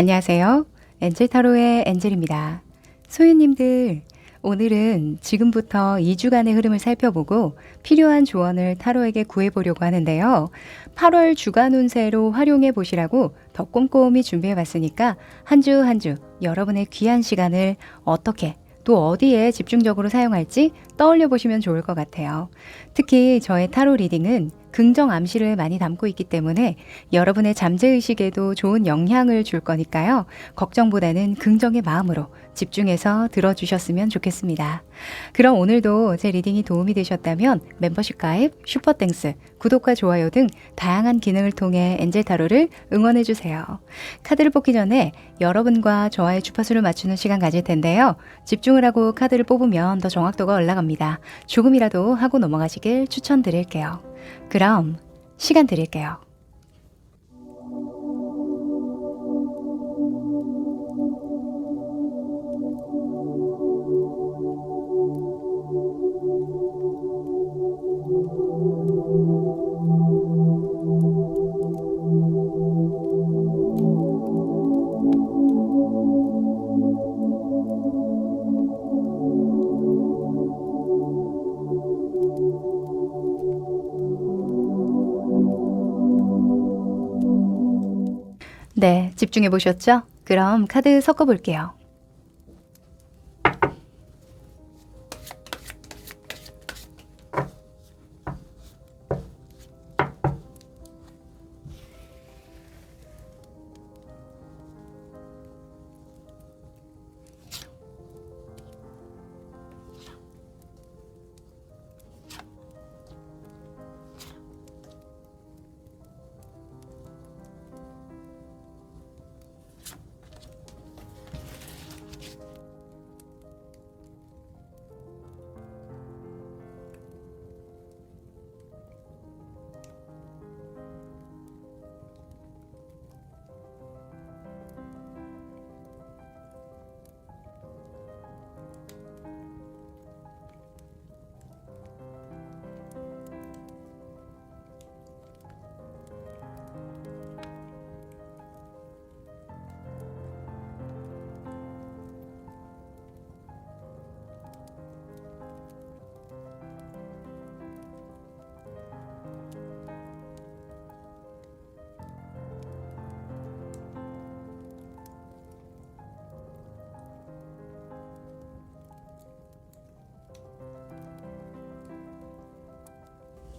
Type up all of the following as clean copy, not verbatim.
안녕하세요. 엔젤타로의 엔젤입니다. 소유님들, 오늘은 지금부터 2주간의 흐름을 살펴보고 필요한 조언을 타로에게 구해보려고 하는데요. 8월 주간 운세로 활용해 보시라고 더 꼼꼼히 준비해 봤으니까 한 주 한 주 여러분의 귀한 시간을 어떻게 또 어디에 집중적으로 사용할지 떠올려 보시면 좋을 것 같아요. 특히 저의 타로 리딩은 긍정 암시를 많이 담고 있기 때문에 여러분의 잠재의식에도 좋은 영향을 줄 거니까요. 걱정보다는 긍정의 마음으로 집중해서 들어주셨으면 좋겠습니다. 그럼 오늘도 제 리딩이 도움이 되셨다면 멤버십 가입, 슈퍼땡스, 구독과 좋아요 등 다양한 기능을 통해 엔젤타로를 응원해주세요. 카드를 뽑기 전에 여러분과 저와의 주파수를 맞추는 시간 가질 텐데요. 집중을 하고 카드를 뽑으면 더 정확도가 올라갑니다. 조금이라도 하고 넘어가시길 추천드릴게요. 그럼 시간 드릴게요. 네, 집중해 보셨죠? 그럼 카드 섞어 볼게요.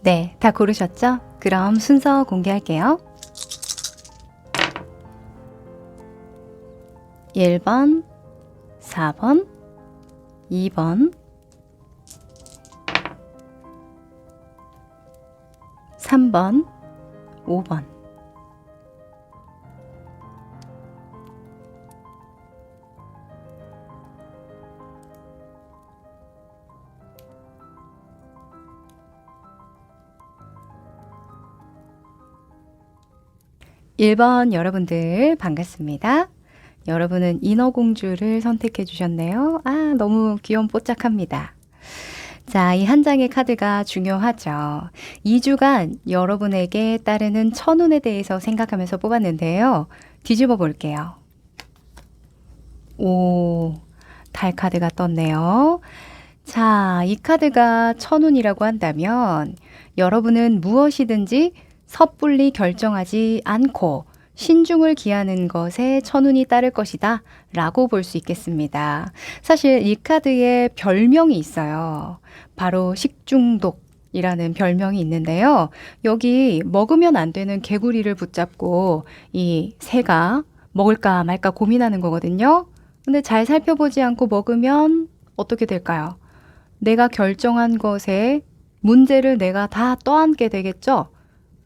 네, 다 고르셨죠? 그럼 순서 공개할게요. 1번, 4번, 2번, 3번, 5번. (1번) 여러분들 반갑습니다. 여러분은 인어공주를 선택해 주셨네요. 아, 너무 귀염 뽀짝합니다. 자, 이 한 장의 카드가 중요하죠. 2주간 여러분에게 따르는 천운에 대해서 생각하면서 뽑았는데요. 뒤집어 볼게요. 오, 달 카드가 떴네요. 자, 이 카드가 천운이라고 한다면 여러분은 무엇이든지 섣불리 결정하지 않고 신중을 기하는 것에 천운이 따를 것이다 라고 볼 수 있겠습니다. 사실 이 카드에 별명이 있어요. 바로 식중독이라는 별명이 있는데요. 여기 먹으면 안 되는 개구리를 붙잡고 이 새가 먹을까 말까 고민하는 거거든요. 근데 잘 살펴보지 않고 먹으면 어떻게 될까요? 내가 결정한 것에 문제를 내가 다 떠안게 되겠죠?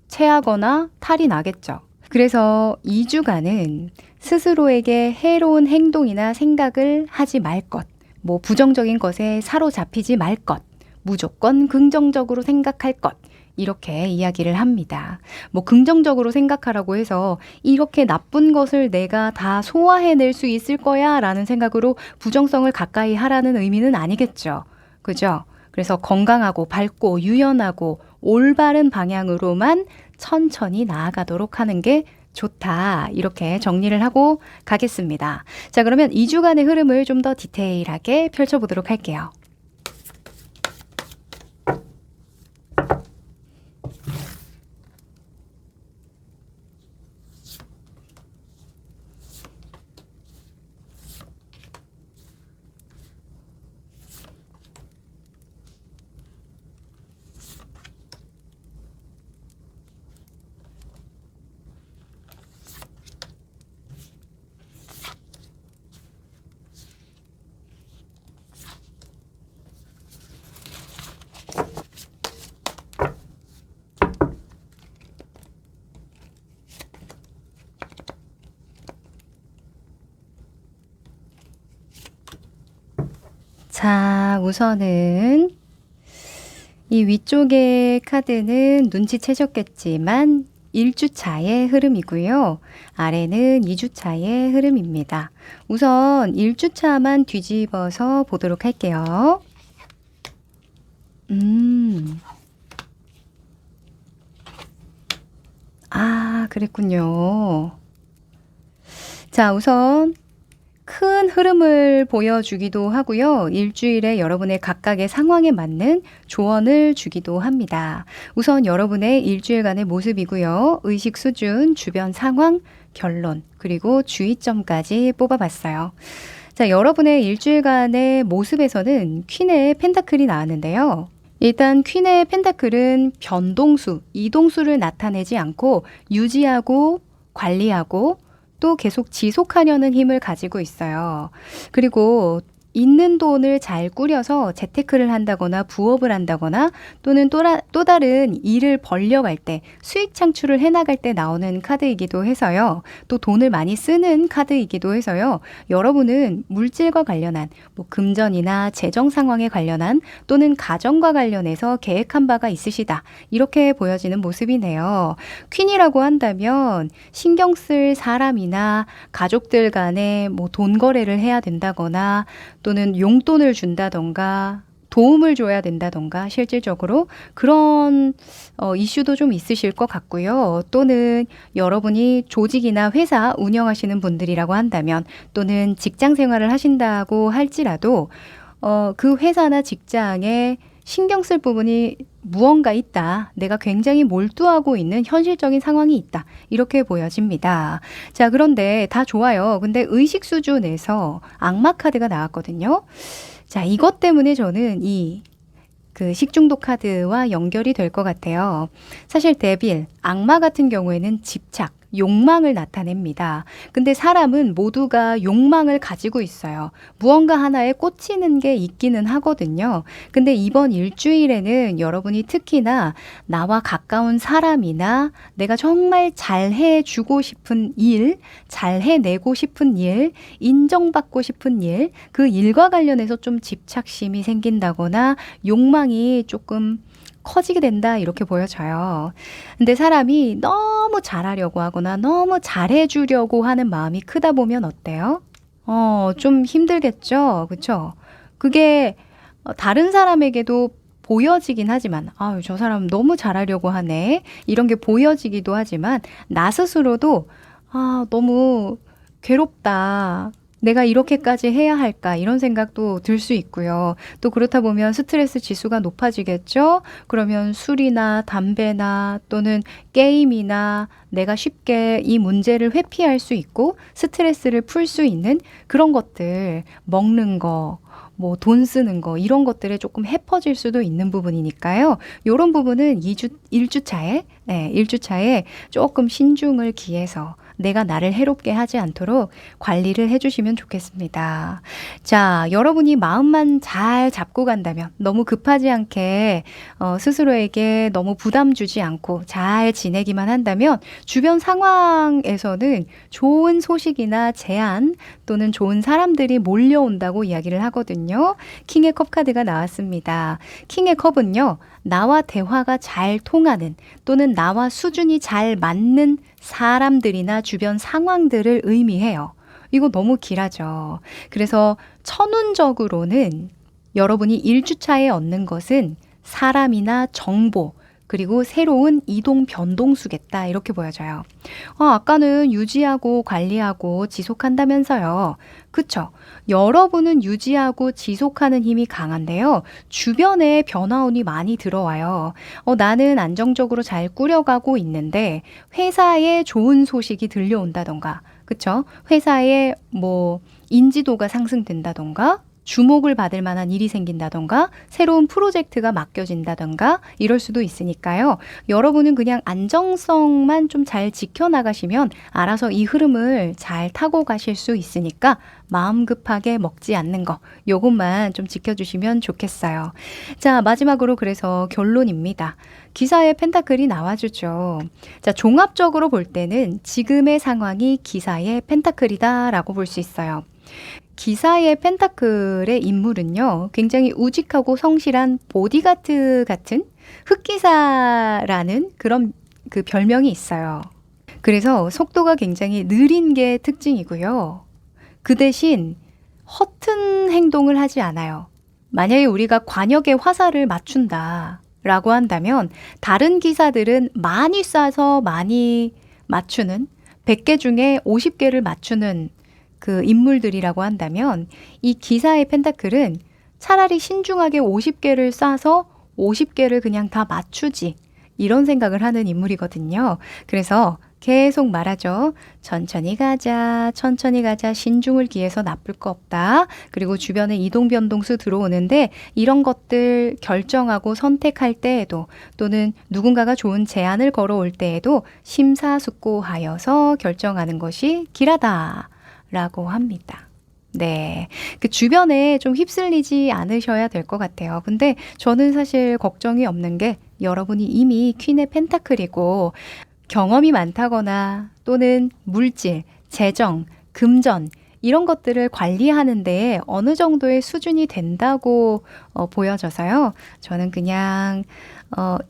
체하거나 탈이 나겠죠. 그래서 2주간은 스스로에게 해로운 행동이나 생각을 하지 말 것, 뭐 부정적인 것에 사로잡히지 말 것, 무조건 긍정적으로 생각할 것, 이렇게 이야기를 합니다. 뭐 긍정적으로 생각하라고 해서 이렇게 나쁜 것을 내가 다 소화해낼 수 있을 거야 라는 생각으로 부정성을 가까이 하라는 의미는 아니겠죠. 그죠? 그래서 건강하고 밝고 유연하고 올바른 방향으로만 천천히 나아가도록 하는 게 좋다. 이렇게 정리를 하고 가겠습니다. 자, 그러면 2주간의 흐름을 좀 더 디테일하게 펼쳐보도록 할게요. 자, 우선은 이 위쪽의 카드는 눈치채셨겠지만 1주차의 흐름이고요. 아래는 2주차의 흐름입니다. 우선 1주차만 뒤집어서 보도록 할게요. 그랬군요. 자, 우선 큰 흐름을 보여주기도 하고요. 일주일에 여러분의 각각의 상황에 맞는 조언을 주기도 합니다. 우선 여러분의 일주일간의 모습이고요. 의식 수준, 주변 상황, 결론, 그리고 주의점까지 뽑아봤어요. 자, 여러분의 일주일간의 모습에서는 퀸의 펜타클이 나왔는데요. 일단 퀸의 펜타클은 변동수, 이동수를 나타내지 않고 유지하고 관리하고 또 계속 지속하려는 힘을 가지고 있어요. 그리고 있는 돈을 잘 꾸려서 재테크를 한다거나 부업을 한다거나 또는 또 다른 일을 벌려갈 때 수익 창출을 해나갈 때 나오는 카드이기도 해서요. 또 돈을 많이 쓰는 카드이기도 해서요. 여러분은 물질과 관련한 금전이나 재정 상황에 관련한 또는 가정과 관련해서 계획한 바가 있으시다. 이렇게 보여지는 모습이네요. 퀸이라고 한다면 신경 쓸 사람이나 가족들 간에 돈 거래를 해야 된다거나 또는 용돈을 준다던가 도움을 줘야 된다던가 실질적으로 그런 이슈도 좀 있으실 것 같고요. 또는 여러분이 조직이나 회사 운영하시는 분들이라고 한다면 또는 직장 생활을 하신다고 할지라도 그 회사나 직장에 신경 쓸 부분이 무언가 있다. 내가 굉장히 몰두하고 있는 현실적인 상황이 있다. 이렇게 보여집니다. 자, 그런데 다 좋아요. 근데 의식 수준에서 악마 카드가 나왔거든요. 자, 이것 때문에 저는 그 식중독 카드와 연결이 될 것 같아요. 사실 데빌, 악마 같은 경우에는 집착, 욕망을 나타냅니다. 근데 사람은 모두가 욕망을 가지고 있어요. 무언가 하나에 꽂히는 게 있기는 하거든요. 근데 이번 일주일에는 여러분이 특히나 나와 가까운 사람이나 내가 정말 잘해주고 싶은 일, 잘해내고 싶은 일, 인정받고 싶은 일, 그 일과 관련해서 좀 집착심이 생긴다거나 욕망이 조금 커지게 된다 이렇게 보여져요. 근데 사람이 너무 잘하려고 하거나 너무 잘해주려고 하는 마음이 크다 보면 어때요? 좀 힘들겠죠? 그쵸? 그게 다른 사람에게도 보여지긴 하지만 아유 저 사람 너무 잘하려고 하네 이런 게 보여지기도 하지만 나 스스로도 너무 괴롭다. 내가 이렇게까지 해야 할까 이런 생각도 들 수 있고요. 또 그렇다 보면 스트레스 지수가 높아지겠죠? 그러면 술이나 담배나 또는 게임이나 내가 쉽게 이 문제를 회피할 수 있고 스트레스를 풀 수 있는 그런 것들 먹는 거 돈 쓰는 거 이런 것들에 조금 해퍼질 수도 있는 부분이니까요. 요런 부분은 1주차에 조금 신중을 기해서 내가 나를 해롭게 하지 않도록 관리를 해주시면 좋겠습니다. 자, 여러분이 마음만 잘 잡고 간다면 너무 급하지 않게 스스로에게 너무 부담 주지 않고 잘 지내기만 한다면 주변 상황에서는 좋은 소식이나 제안 또는 좋은 사람들이 몰려온다고 이야기를 하거든요. 킹의 컵 카드가 나왔습니다. 킹의 컵은요. 나와 대화가 잘 통하는 또는 나와 수준이 잘 맞는 사람들이나 주변 상황들을 의미해요. 이거 너무 길하죠. 그래서 천운적으로는 여러분이 1주차에 얻는 것은 사람이나 정보, 그리고 새로운 이동 변동수겠다 이렇게 보여져요. 아까는 유지하고 관리하고 지속한다면서요. 그쵸? 여러분은 유지하고 지속하는 힘이 강한데요. 주변에 변화운이 많이 들어와요. 나는 안정적으로 잘 꾸려가고 있는데 회사에 좋은 소식이 들려온다던가, 그쵸? 회사에 뭐 인지도가 상승된다던가, 주목을 받을 만한 일이 생긴다던가 새로운 프로젝트가 맡겨진다던가 이럴 수도 있으니까요. 여러분은 그냥 안정성만 좀 잘 지켜나가시면 알아서 이 흐름을 잘 타고 가실 수 있으니까 마음 급하게 먹지 않는 거 요것만 좀 지켜주시면 좋겠어요. 자, 마지막으로 그래서 결론입니다. 기사에 펜타클이 나와주죠. 자, 종합적으로 볼 때는 지금의 상황이 기사의 펜타클이다 라고 볼 수 있어요. 기사의 펜타클의 인물은요, 굉장히 우직하고 성실한 보디가드 같은 흑기사라는 그런 그 별명이 있어요. 그래서 속도가 굉장히 느린 게 특징이고요. 그 대신 허튼 행동을 하지 않아요. 만약에 우리가 관역에 화살을 맞춘다 라고 한다면 다른 기사들은 많이 쏴서 많이 맞추는 100개 중에 50개를 맞추는 그 인물들이라고 한다면 이 기사의 펜타클은 차라리 신중하게 50개를 쏴서 50개를 그냥 다 맞추지 이런 생각을 하는 인물이거든요. 그래서 계속 말하죠. 천천히 가자, 천천히 가자, 신중을 기해서 나쁠 거 없다. 그리고 주변에 이동 변동수 들어오는데 이런 것들 결정하고 선택할 때에도 또는 누군가가 좋은 제안을 걸어올 때에도 심사숙고하여서 결정하는 것이 길하다. 라고 합니다. 네. 그 주변에 좀 휩쓸리지 않으셔야 될 것 같아요. 근데 저는 사실 걱정이 없는 게 여러분이 이미 퀸의 펜타클이고 경험이 많다거나 또는 물질, 재정, 금전 이런 것들을 관리하는데 어느 정도의 수준이 된다고 보여져서요. 저는 그냥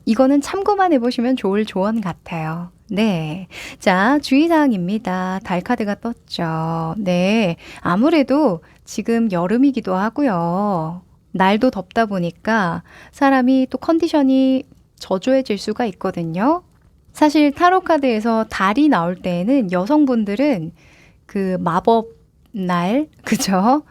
이거는 참고만 해보시면 좋을 조언 같아요. 네. 자, 주의사항입니다. 달 카드가 떴죠. 네. 아무래도 지금 여름이기도 하고요. 날도 덥다 보니까 사람이 또 컨디션이 저조해질 수가 있거든요. 사실 타로 카드에서 달이 나올 때에는 여성분들은 그 마법 날, 그죠?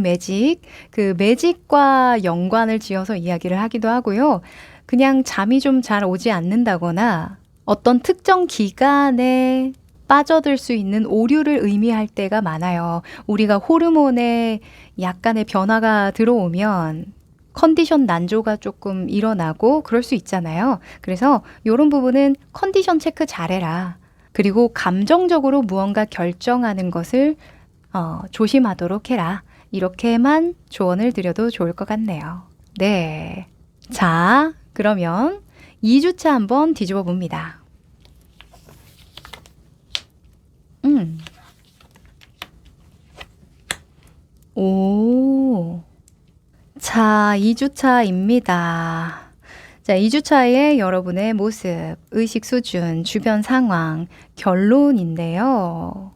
매직, 그 매직과 연관을 지어서 이야기를 하기도 하고요. 그냥 잠이 좀 잘 오지 않는다거나 어떤 특정 기간에 빠져들 수 있는 오류를 의미할 때가 많아요. 우리가 호르몬에 약간의 변화가 들어오면 컨디션 난조가 조금 일어나고 그럴 수 있잖아요. 그래서 이런 부분은 컨디션 체크 잘해라. 그리고 감정적으로 무언가 결정하는 것을 조심하도록 해라. 이렇게만 조언을 드려도 좋을 것 같네요. 네. 자, 그러면 2주차 한번 뒤집어 봅니다. 오. 자, 2주차입니다. 자, 2주차의 여러분의 모습, 의식 수준, 주변 상황, 결론인데요.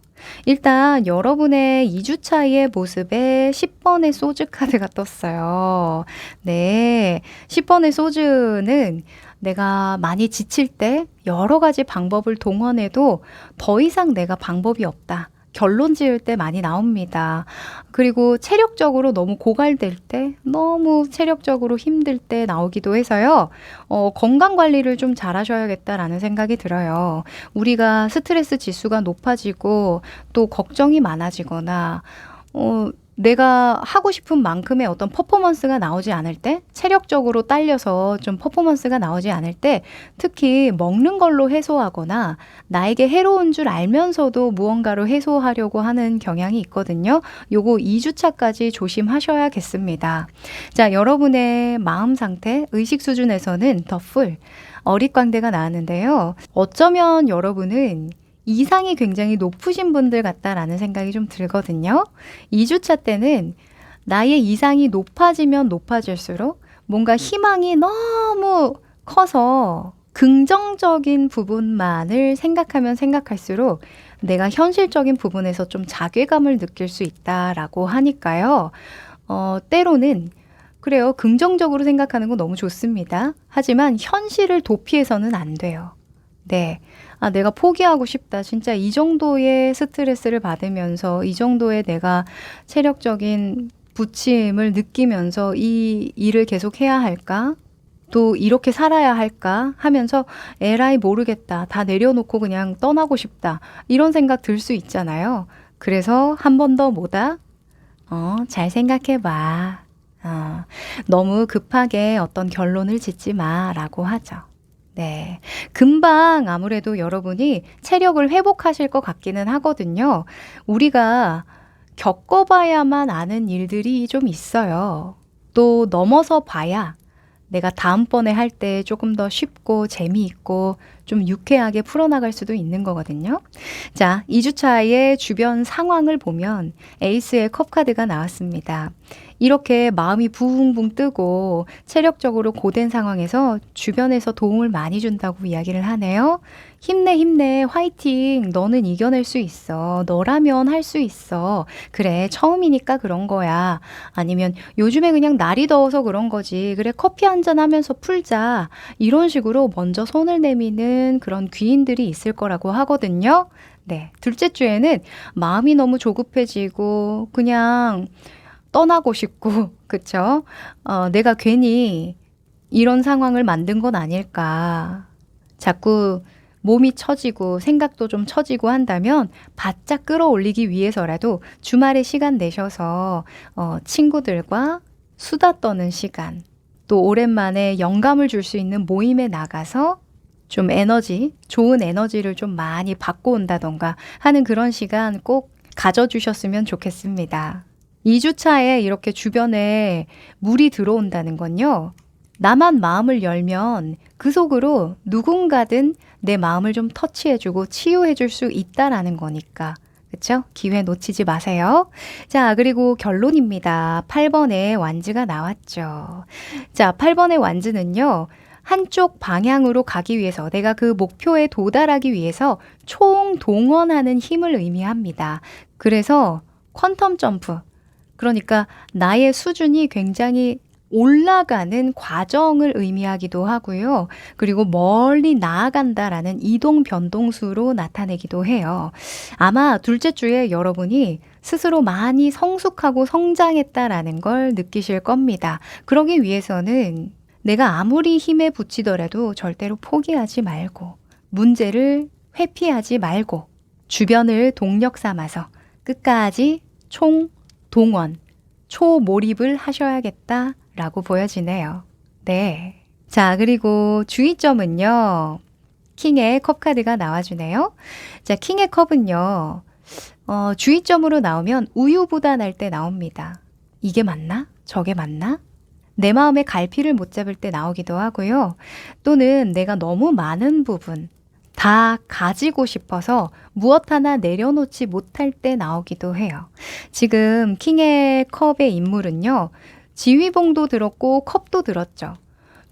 일단 여러분의 2주차의 모습에 10번의 소주 카드가 떴어요. 네, 10번의 소주는 내가 많이 지칠 때 여러 가지 방법을 동원해도 더 이상 내가 방법이 없다. 결론 지을 때 많이 나옵니다. 그리고 체력적으로 너무 고갈될 때, 너무 체력적으로 힘들 때 나오기도 해서요. 건강 관리를 좀 잘 하셔야겠다라는 생각이 들어요. 우리가 스트레스 지수가 높아지고 또 걱정이 많아지거나 내가 하고 싶은 만큼의 어떤 퍼포먼스가 나오지 않을 때, 체력적으로 딸려서 좀 퍼포먼스가 나오지 않을 때, 특히 먹는 걸로 해소하거나 나에게 해로운 줄 알면서도 무언가로 해소하려고 하는 경향이 있거든요. 요거 2주차까지 조심하셔야겠습니다. 자, 여러분의 마음 상태, 의식 수준에서는 더 풀, 어릿광대가 나왔는데요. 어쩌면 여러분은 이상이 굉장히 높으신 분들 같다라는 생각이 좀 들거든요. 2주차 때는 나의 이상이 높아지면 높아질수록 뭔가 희망이 너무 커서 긍정적인 부분만을 생각하면 생각할수록 내가 현실적인 부분에서 좀 자괴감을 느낄 수 있다라고 하니까요. 때로는 그래요. 긍정적으로 생각하는 건 너무 좋습니다. 하지만 현실을 도피해서는 안 돼요. 네. 아, 내가 포기하고 싶다. 진짜 이 정도의 스트레스를 받으면서 이 정도의 내가 체력적인 부침을 느끼면서 이 일을 계속 해야 할까? 또 이렇게 살아야 할까? 하면서 에라이 모르겠다. 다 내려놓고 그냥 떠나고 싶다. 이런 생각 들 수 있잖아요. 그래서 한 번 더 뭐다? 잘 생각해 봐. 너무 급하게 어떤 결론을 짓지 마. 라고 하죠. 네. 금방 아무래도 여러분이 체력을 회복하실 것 같기는 하거든요. 우리가 겪어봐야만 아는 일들이 좀 있어요. 또 넘어서 봐야 내가 다음번에 할 때 조금 더 쉽고 재미있고 좀 유쾌하게 풀어나갈 수도 있는 거거든요. 자, 2주차의 주변 상황을 보면 에이스의 컵 카드가 나왔습니다. 이렇게 마음이 붕붕 뜨고 체력적으로 고된 상황에서 주변에서 도움을 많이 준다고 이야기를 하네요. 힘내, 힘내, 화이팅. 너는 이겨낼 수 있어. 너라면 할 수 있어. 그래, 처음이니까 그런 거야. 아니면 요즘에 그냥 날이 더워서 그런 거지. 그래, 커피 한잔 하면서 풀자. 이런 식으로 먼저 손을 내미는 그런 귀인들이 있을 거라고 하거든요. 네, 둘째 주에는 마음이 너무 조급해지고 그냥 떠나고 싶고, 그쵸? 내가 괜히 이런 상황을 만든 건 아닐까. 자꾸 몸이 처지고 생각도 좀 처지고 한다면 바짝 끌어올리기 위해서라도 주말에 시간 내셔서 친구들과 수다 떠는 시간, 또 오랜만에 영감을 줄 수 있는 모임에 나가서 좀 에너지, 좋은 에너지를 좀 많이 받고 온다던가 하는 그런 시간 꼭 가져주셨으면 좋겠습니다. 2주차에 이렇게 주변에 물이 들어온다는 건요. 나만 마음을 열면 그 속으로 누군가든 내 마음을 좀 터치해주고 치유해줄 수 있다라는 거니까. 그쵸? 기회 놓치지 마세요. 자, 그리고 결론입니다. 8번의 완즈가 나왔죠. 자, 8번의 완즈는요. 한쪽 방향으로 가기 위해서 내가 그 목표에 도달하기 위해서 총동원하는 힘을 의미합니다. 그래서 퀀텀 점프, 그러니까 나의 수준이 굉장히 올라가는 과정을 의미하기도 하고요. 그리고 멀리 나아간다라는 이동 변동수로 나타내기도 해요. 아마 둘째 주에 여러분이 스스로 많이 성숙하고 성장했다라는 걸 느끼실 겁니다. 그러기 위해서는 내가 아무리 힘에 부치더라도 절대로 포기하지 말고 문제를 회피하지 말고 주변을 동력 삼아서 끝까지 총동원, 초몰입을 하셔야겠다라고 보여지네요. 네. 자, 그리고 주의점은요. 킹의 컵 카드가 나와주네요. 자, 킹의 컵은요. 주의점으로 나오면 우유부단할 때 나옵니다. 이게 맞나? 저게 맞나? 내 마음의 갈피를 못 잡을 때 나오기도 하고요. 또는 내가 너무 많은 부분 다 가지고 싶어서 무엇 하나 내려놓지 못할 때 나오기도 해요. 지금 킹의 컵의 인물은요. 지휘봉도 들었고 컵도 들었죠.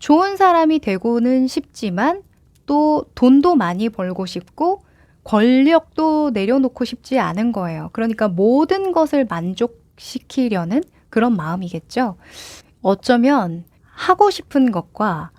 좋은 사람이 되고는 싶지만 또 돈도 많이 벌고 싶고 권력도 내려놓고 싶지 않은 거예요. 그러니까 모든 것을 만족시키려는 그런 마음이겠죠. 어쩌면 하고 싶은 것과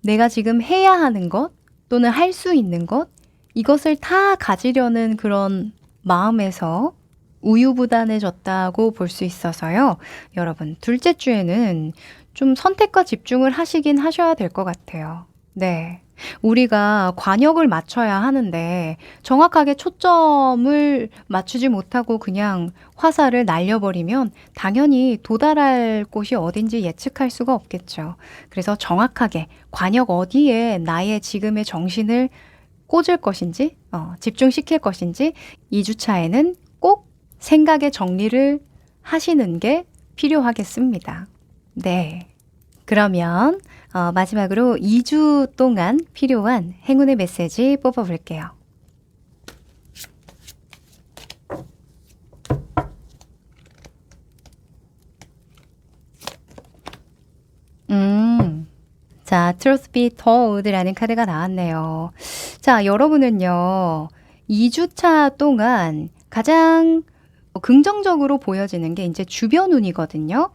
내가 지금 해야 하는 것 또는 할 수 있는 것 이것을 다 가지려는 그런 마음에서 우유부단해졌다고 볼 수 있어서요. 여러분, 둘째 주에는 좀 선택과 집중을 하시긴 하셔야 될 것 같아요. 네. 우리가 관역을 맞춰야 하는데 정확하게 초점을 맞추지 못하고 그냥 화살을 날려버리면 당연히 도달할 곳이 어딘지 예측할 수가 없겠죠. 그래서 정확하게 관역 어디에 나의 지금의 정신을 꽂을 것인지, 집중시킬 것인지 2주차에는 꼭 생각의 정리를 하시는 게 필요하겠습니다. 네. 그러면 마지막으로 2주 동안 필요한 행운의 메시지 뽑아볼게요. 자, Truth Be Told라는 카드가 나왔네요. 자, 여러분은요, 2주차 동안 가장 긍정적으로 보여지는 게 이제 주변 운이거든요.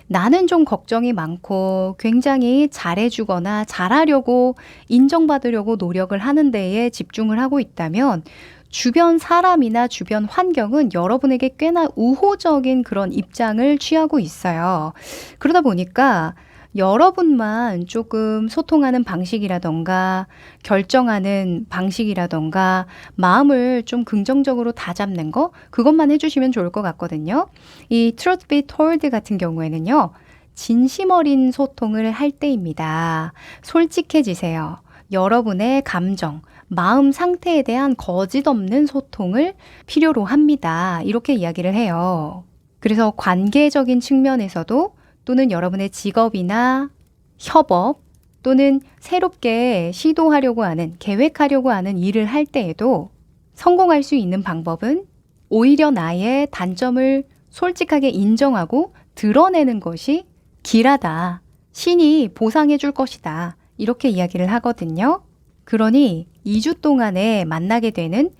나는 좀 걱정이 많고 굉장히 잘해주거나 잘하려고 인정받으려고 노력을 하는 데에 집중을 하고 있다면 주변 사람이나 주변 환경은 여러분에게 꽤나 우호적인 그런 입장을 취하고 있어요. 그러다 보니까 여러분만 조금 소통하는 방식이라던가 결정하는 방식이라던가 마음을 좀 긍정적으로 다잡는 거 그것만 해주시면 좋을 것 같거든요. 이 Truth Be Told 같은 경우에는요. 진심 어린 소통을 할 때입니다. 솔직해지세요. 여러분의 감정, 마음 상태에 대한 거짓 없는 소통을 필요로 합니다. 이렇게 이야기를 해요. 그래서 관계적인 측면에서도 또는 여러분의 직업이나 협업 또는 새롭게 시도하려고 하는, 계획하려고 하는 일을 할 때에도 성공할 수 있는 방법은 오히려 나의 단점을 솔직하게 인정하고 드러내는 것이 길하다. 신이 보상해 줄 것이다. 이렇게 이야기를 하거든요. 그러니 2주 동안에 만나게 되는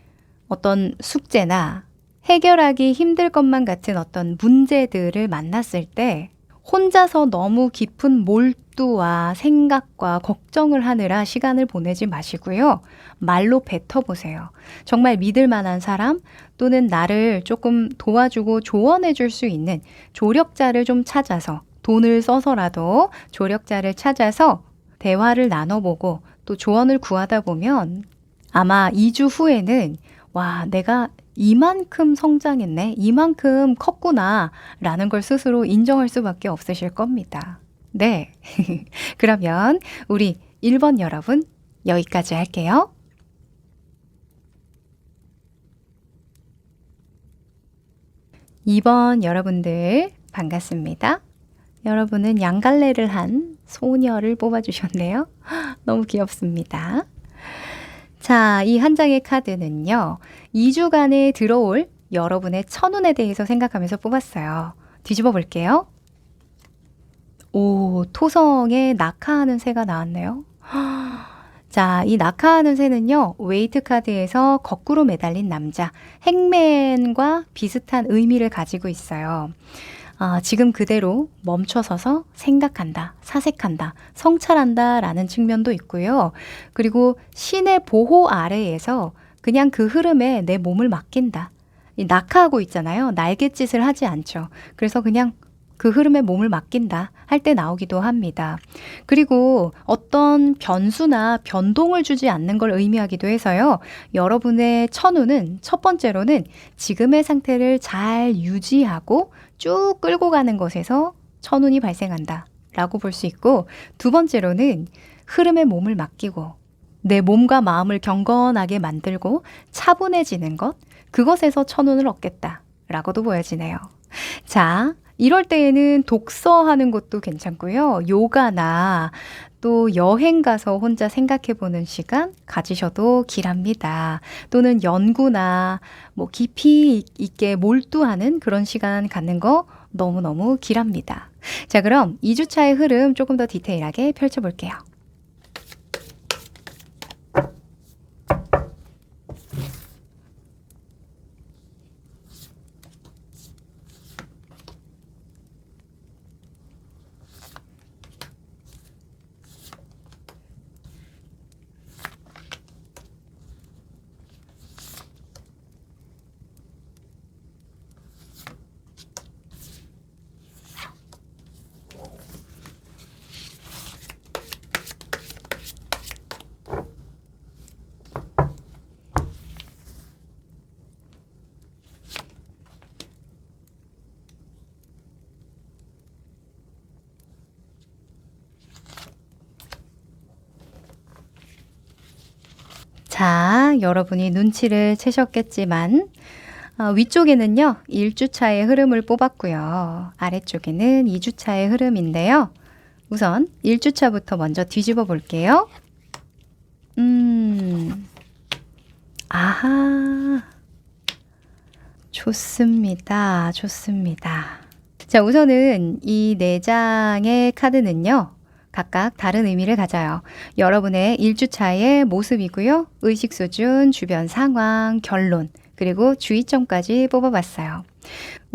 어떤 숙제나 해결하기 힘들 것만 같은 어떤 문제들을 만났을 때 혼자서 너무 깊은 몰두와 생각과 걱정을 하느라 시간을 보내지 마시고요. 말로 뱉어보세요. 정말 믿을 만한 사람 또는 나를 조금 도와주고 조언해 줄 수 있는 조력자를 좀 찾아서 돈을 써서라도 조력자를 찾아서 대화를 나눠보고 또 조언을 구하다 보면 아마 2주 후에는 와, 내가 이만큼 성장했네, 이만큼 컸구나 라는 걸 스스로 인정할 수밖에 없으실 겁니다. 네, 그러면 우리 1번 여러분 여기까지 할게요. 2번 여러분들 반갑습니다. 여러분은 양갈래를 한 소녀를 뽑아주셨네요. 너무 귀엽습니다. 자, 이 한 장의 카드는요. 2주간에 들어올 여러분의 천운에 대해서 생각하면서 뽑았어요. 뒤집어 볼게요. 오, 토성에 낙하하는 새가 나왔네요. 자, 이 낙하하는 새는요. 웨이트 카드에서 거꾸로 매달린 남자, 행맨과 비슷한 의미를 가지고 있어요. 지금 그대로 멈춰서서 생각한다, 사색한다, 성찰한다 라는 측면도 있고요. 그리고 신의 보호 아래에서 그냥 그 흐름에 내 몸을 맡긴다. 낙하하고 있잖아요. 날갯짓을 하지 않죠. 그래서 그냥 그 흐름에 몸을 맡긴다 할 때 나오기도 합니다. 그리고 어떤 변수나 변동을 주지 않는 걸 의미하기도 해서요. 여러분의 천운은 첫 번째로는 지금의 상태를 잘 유지하고 쭉 끌고 가는 것에서 천운이 발생한다 라고 볼 수 있고, 두 번째로는 흐름에 몸을 맡기고 내 몸과 마음을 경건하게 만들고 차분해지는 것, 그것에서 천운을 얻겠다 라고도 보여지네요. 자, 이럴 때에는 독서하는 것도 괜찮고요. 요가나 또 여행 가서 혼자 생각해보는 시간 가지셔도 길합니다. 또는 연구나 뭐 깊이 있게 몰두하는 그런 시간 갖는 거 너무너무 길합니다. 자, 그럼 2주차의 흐름 조금 더 디테일하게 펼쳐볼게요. 자, 여러분이 눈치를 채셨겠지만 위쪽에는요 1주차의 흐름을 뽑았고요. 아래쪽에는 2주차의 흐름인데요. 우선 1주차부터 먼저 뒤집어 볼게요. 아하, 좋습니다. 좋습니다. 자, 우선은 이 4장의 카드는요. 각각 다른 의미를 가져요. 여러분의 1주차의 모습이고요. 의식 수준, 주변 상황, 결론, 그리고 주의점까지 뽑아봤어요.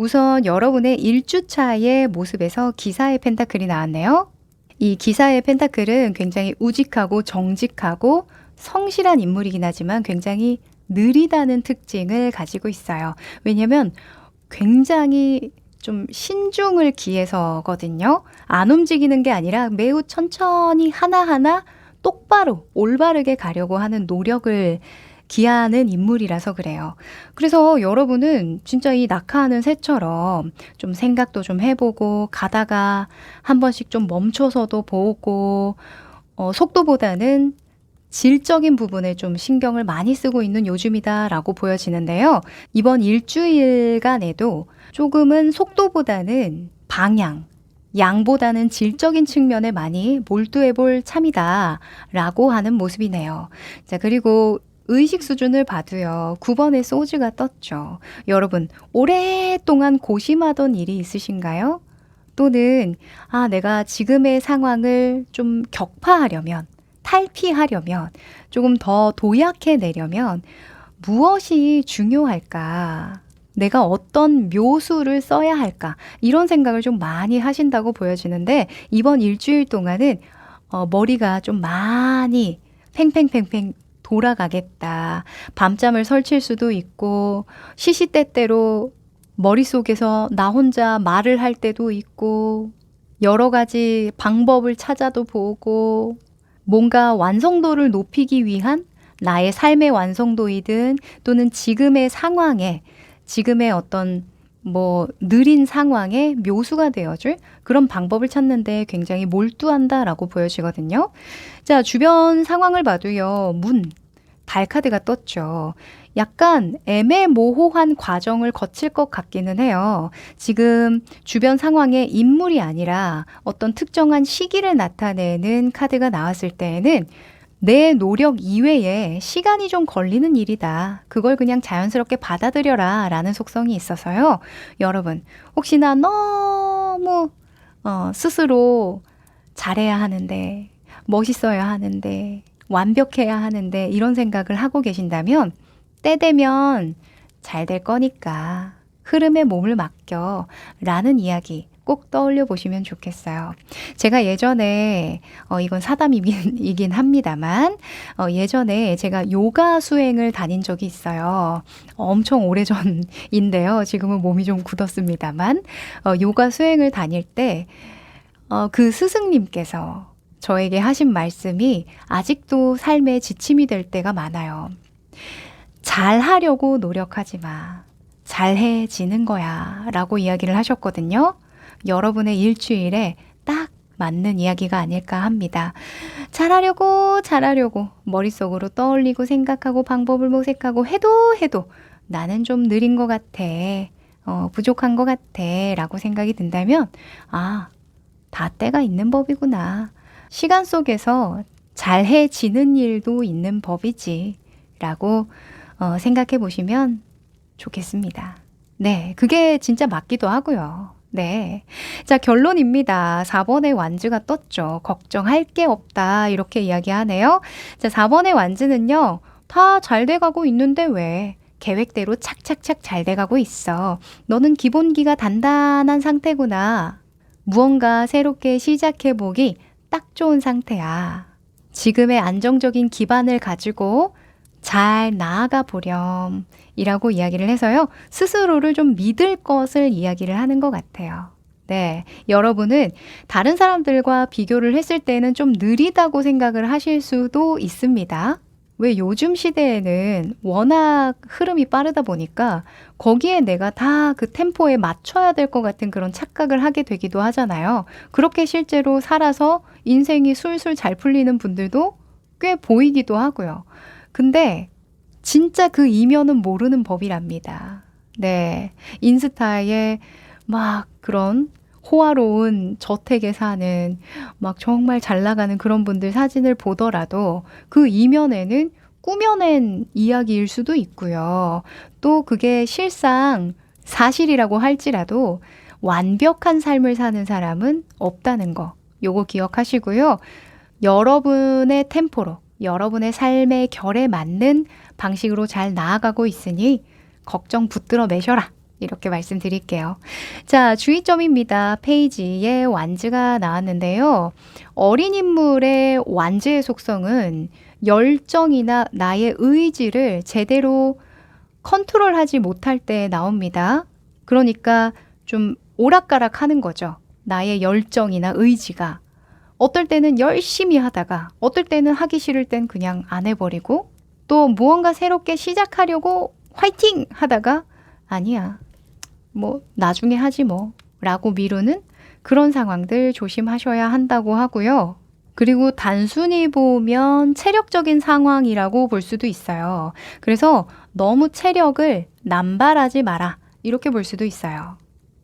우선 여러분의 1주차의 모습에서 기사의 펜타클이 나왔네요. 이 기사의 펜타클은 굉장히 우직하고 정직하고 성실한 인물이긴 하지만 굉장히 느리다는 특징을 가지고 있어요. 왜냐면 굉장히 좀 신중을 기해서거든요. 안 움직이는 게 아니라 매우 천천히 하나하나 똑바로 올바르게 가려고 하는 노력을 기하는 인물이라서 그래요. 그래서 여러분은 진짜 이 낙하하는 새처럼 좀 생각도 좀 해보고 가다가 한 번씩 좀 멈춰서도 보고 속도보다는 질적인 부분에 좀 신경을 많이 쓰고 있는 요즘이다라고 보여지는데요. 이번 일주일간에도 조금은 속도보다는 방향, 양보다는 질적인 측면에 많이 몰두해 볼 참이다라고 하는 모습이네요. 자, 그리고 의식 수준을 봐도요. 9번의 소주가 떴죠. 여러분, 오랫동안 고심하던 일이 있으신가요? 또는 내가 지금의 상황을 좀 격파하려면, 탈피하려면, 조금 더 도약해내려면 무엇이 중요할까? 내가 어떤 묘수를 써야 할까? 이런 생각을 좀 많이 하신다고 보여지는데 이번 일주일 동안은 머리가 좀 많이 팽팽팽팽 돌아가겠다. 밤잠을 설칠 수도 있고 시시때때로 머릿속에서 나 혼자 말을 할 때도 있고 여러 가지 방법을 찾아도 보고 뭔가 완성도를 높이기 위한 나의 삶의 완성도이든 또는 지금의 상황에 지금의 어떤 느린 상황에 묘수가 되어줄 그런 방법을 찾는데 굉장히 몰두한다라고 보여지거든요. 자, 주변 상황을 봐도요. 달 카드가 떴죠. 약간 애매모호한 과정을 거칠 것 같기는 해요. 지금 주변 상황에 인물이 아니라 어떤 특정한 시기를 나타내는 카드가 나왔을 때에는 내 노력 이외에 시간이 좀 걸리는 일이다. 그걸 그냥 자연스럽게 받아들여라 라는 속성이 있어서요. 여러분, 혹시나 너무 스스로 잘해야 하는데, 멋있어야 하는데, 완벽해야 하는데 이런 생각을 하고 계신다면 때 되면 잘 될 거니까 흐름에 몸을 맡겨 라는 이야기 꼭 떠올려 보시면 좋겠어요. 제가 예전에 이건 사담이긴 합니다만 예전에 제가 요가 수행을 다닌 적이 있어요. 엄청 오래전인데요. 지금은 몸이 좀 굳었습니다만 요가 수행을 다닐 때 그 스승님께서 저에게 하신 말씀이 아직도 삶에 지침이 될 때가 많아요. 잘하려고 노력하지 마. 잘해지는 거야 라고 이야기를 하셨거든요. 여러분의 일주일에 딱 맞는 이야기가 아닐까 합니다. 잘하려고 머릿속으로 떠올리고 생각하고 방법을 모색하고 해도 나는 좀 느린 것 같아. 부족한 것 같아 라고 생각이 든다면 다 때가 있는 법이구나. 시간 속에서 잘해지는 일도 있는 법이지 라고 생각해 보시면 좋겠습니다. 네, 그게 진짜 맞기도 하고요. 네. 자, 결론입니다. 4번의 완즈가 떴죠. 걱정할 게 없다. 이렇게 이야기하네요. 자, 4번의 완즈는요. 다 잘 돼가고 있는데 왜? 계획대로 착착착 잘 돼가고 있어. 너는 기본기가 단단한 상태구나. 무언가 새롭게 시작해보기 딱 좋은 상태야. 지금의 안정적인 기반을 가지고 잘 나아가 보렴 이라고 이야기를 해서요. 스스로를 좀 믿을 것을 이야기를 하는 것 같아요. 네, 여러분은 다른 사람들과 비교를 했을 때는 좀 느리다고 생각을 하실 수도 있습니다. 왜 요즘 시대에는 워낙 흐름이 빠르다 보니까 거기에 내가 다 그 템포에 맞춰야 될 것 같은 그런 착각을 하게 되기도 하잖아요. 그렇게 실제로 살아서 인생이 술술 잘 풀리는 분들도 꽤 보이기도 하고요. 근데 진짜 그 이면은 모르는 법이랍니다. 네, 인스타에 막 그런 호화로운 저택에 사는 막 정말 잘 나가는 그런 분들 사진을 보더라도 그 이면에는 꾸며낸 이야기일 수도 있고요. 또 그게 실상 사실이라고 할지라도 완벽한 삶을 사는 사람은 없다는 거. 요거 기억하시고요. 여러분의 템포로 여러분의 삶의 결에 맞는 방식으로 잘 나아가고 있으니 걱정 붙들어 매셔라. 이렇게 말씀드릴게요. 자, 주의점입니다. 페이지에 완즈가 나왔는데요. 어린 인물의 완즈의 속성은 열정이나 나의 의지를 제대로 컨트롤하지 못할 때 나옵니다. 그러니까 좀 오락가락 하는 거죠. 나의 열정이나 의지가. 어떨 때는 열심히 하다가 어떨 때는 하기 싫을 땐 그냥 안 해버리고 또 무언가 새롭게 시작하려고 화이팅! 하다가 아니야. 뭐 나중에 하지 뭐 라고 미루는 그런 상황들 조심하셔야 한다고 하고요. 그리고 단순히 보면 체력적인 상황이라고 볼 수도 있어요. 그래서 너무 체력을 남발하지 마라 이렇게 볼 수도 있어요.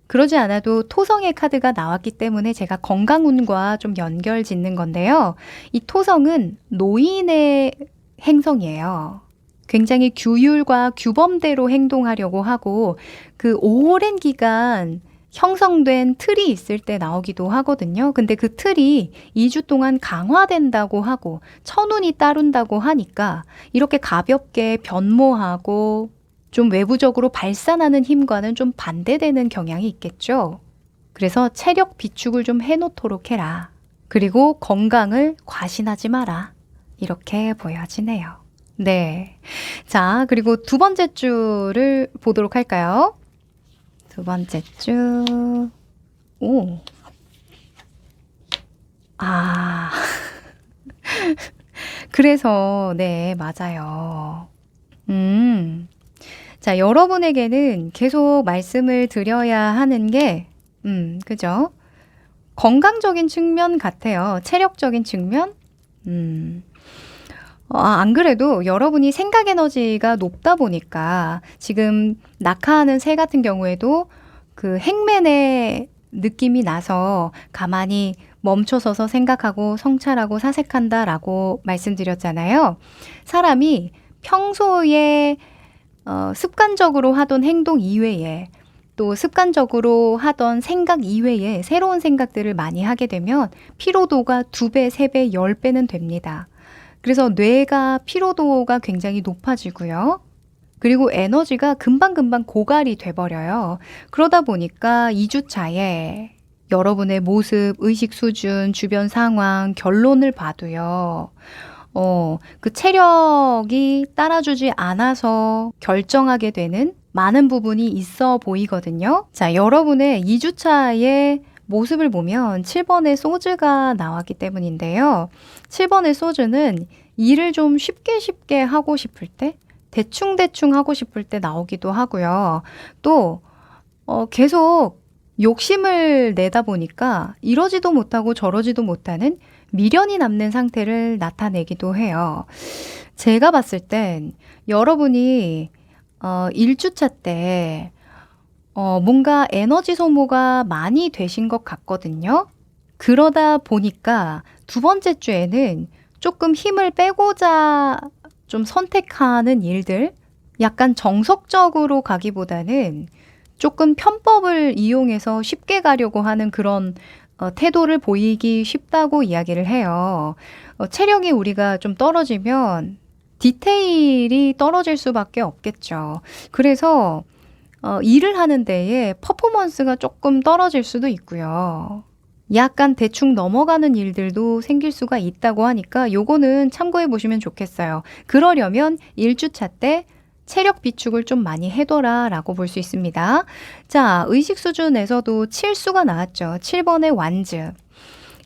그러지 않아도 토성의 카드가 나왔기 때문에 제가 건강운과 좀 연결 짓는 건데요. 이 토성은 노인의 행성이에요. 굉장히 규율과 규범대로 행동하려고 하고 그 오랜 기간 형성된 틀이 있을 때 나오기도 하거든요. 근데 그 틀이 2주 동안 강화된다고 하고 천운이 따른다고 하니까 이렇게 가볍게 변모하고 좀 외부적으로 발산하는 힘과는 좀 반대되는 경향이 있겠죠. 그래서 체력 비축을 좀 해놓도록 해라. 그리고 건강을 과신하지 마라. 이렇게 보여지네요. 네. 자, 그리고 두 번째 주를 보도록 할까요? 두 번째 주. 오. 아. 그래서, 네, 맞아요. 자, 여러분에게는 계속 말씀을 드려야 하는 게, 그죠? 건강적인 측면 같아요. 체력적인 측면? 안 그래도 여러분이 생각 에너지가 높다 보니까 지금 낙하하는 새 같은 경우에도 그 행맨의 느낌이 나서 가만히 멈춰서서 생각하고 성찰하고 사색한다라고 말씀드렸잖아요. 사람이 평소에 습관적으로 하던 행동 이외에 또 습관적으로 하던 생각 이외에 새로운 생각들을 많이 하게 되면 피로도가 2배, 3배, 10배는 됩니다. 그래서 뇌가 피로도가 굉장히 높아지고요. 그리고 에너지가 금방금방 고갈이 돼버려요. 그러다 보니까 2주차에 여러분의 모습, 의식 수준, 주변 상황, 결론을 봐도요. 그 체력이 따라주지 않아서 결정하게 되는 많은 부분이 있어 보이거든요. 자, 여러분의 2주차의 모습을 보면 7번의 소즈가 나왔기 때문인데요. 7번의 소즈는 일을 좀 쉽게 하고 싶을 때, 대충 하고 싶을 때 나오기도 하고요. 또 계속 욕심을 내다 보니까 이러지도 못하고 저러지도 못하는 미련이 남는 상태를 나타내기도 해요. 제가 봤을 땐 여러분이 1주차 때 뭔가 에너지 소모가 많이 되신 것 같거든요. 그러다 보니까 두 번째 주에는 조금 힘을 빼고자 좀 선택하는 일들, 약간 정석적으로 가기보다는 조금 편법을 이용해서 쉽게 가려고 하는 그런 태도를 보이기 쉽다고 이야기를 해요. 체력이 우리가 좀 떨어지면 디테일이 떨어질 수밖에 없겠죠. 그래서 일을 하는 데에 퍼포먼스가 조금 떨어질 수도 있고요. 약간 대충 넘어가는 일들도 생길 수가 있다고 하니까 요거는 참고해 보시면 좋겠어요. 그러려면 1주차 때 체력 비축을 좀 많이 해둬라 라고 볼 수 있습니다. 자, 의식 수준에서도 7수가 나왔죠. 7번의 완즈.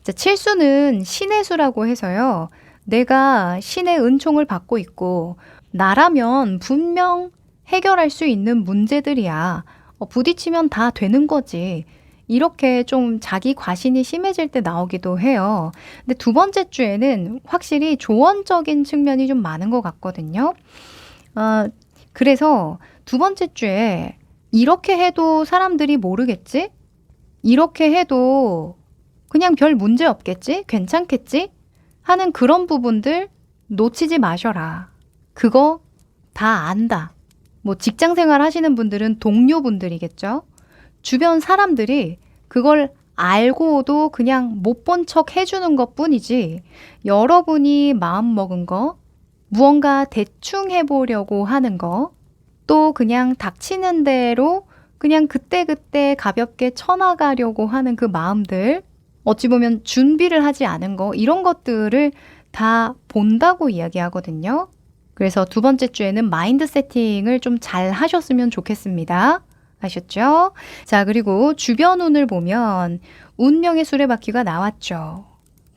자, 7수는 신의 수라고 해서요. 내가 신의 은총을 받고 있고 나라면 분명 해결할 수 있는 문제들이야. 부딪히면 다 되는 거지. 이렇게 좀 자기 과신이 심해질 때 나오기도 해요. 근데 두 번째 주에는 확실히 조언적인 측면이 좀 많은 것 같거든요. 그래서 두 번째 주에 이렇게 해도 사람들이 모르겠지? 이렇게 해도 그냥 별 문제 없겠지? 괜찮겠지? 하는 그런 부분들 놓치지 마셔라. 그거 다 안다. 뭐 직장 생활 하시는 분들은 동료분들이겠죠? 주변 사람들이 그걸 알고도 그냥 못 본 척 해주는 것 뿐이지 여러분이 마음 먹은 거, 무언가 대충 해보려고 하는 거, 또 그냥 닥치는 대로 그냥 그때그때 가볍게 쳐나가려고 하는 그 마음들, 어찌 보면 준비를 하지 않은 거, 이런 것들을 다 본다고 이야기하거든요. 그래서 두 번째 주에는 마인드 세팅을 좀 잘 하셨으면 좋겠습니다. 아셨죠? 자, 그리고 주변 운을 보면 운명의 수레바퀴가 나왔죠.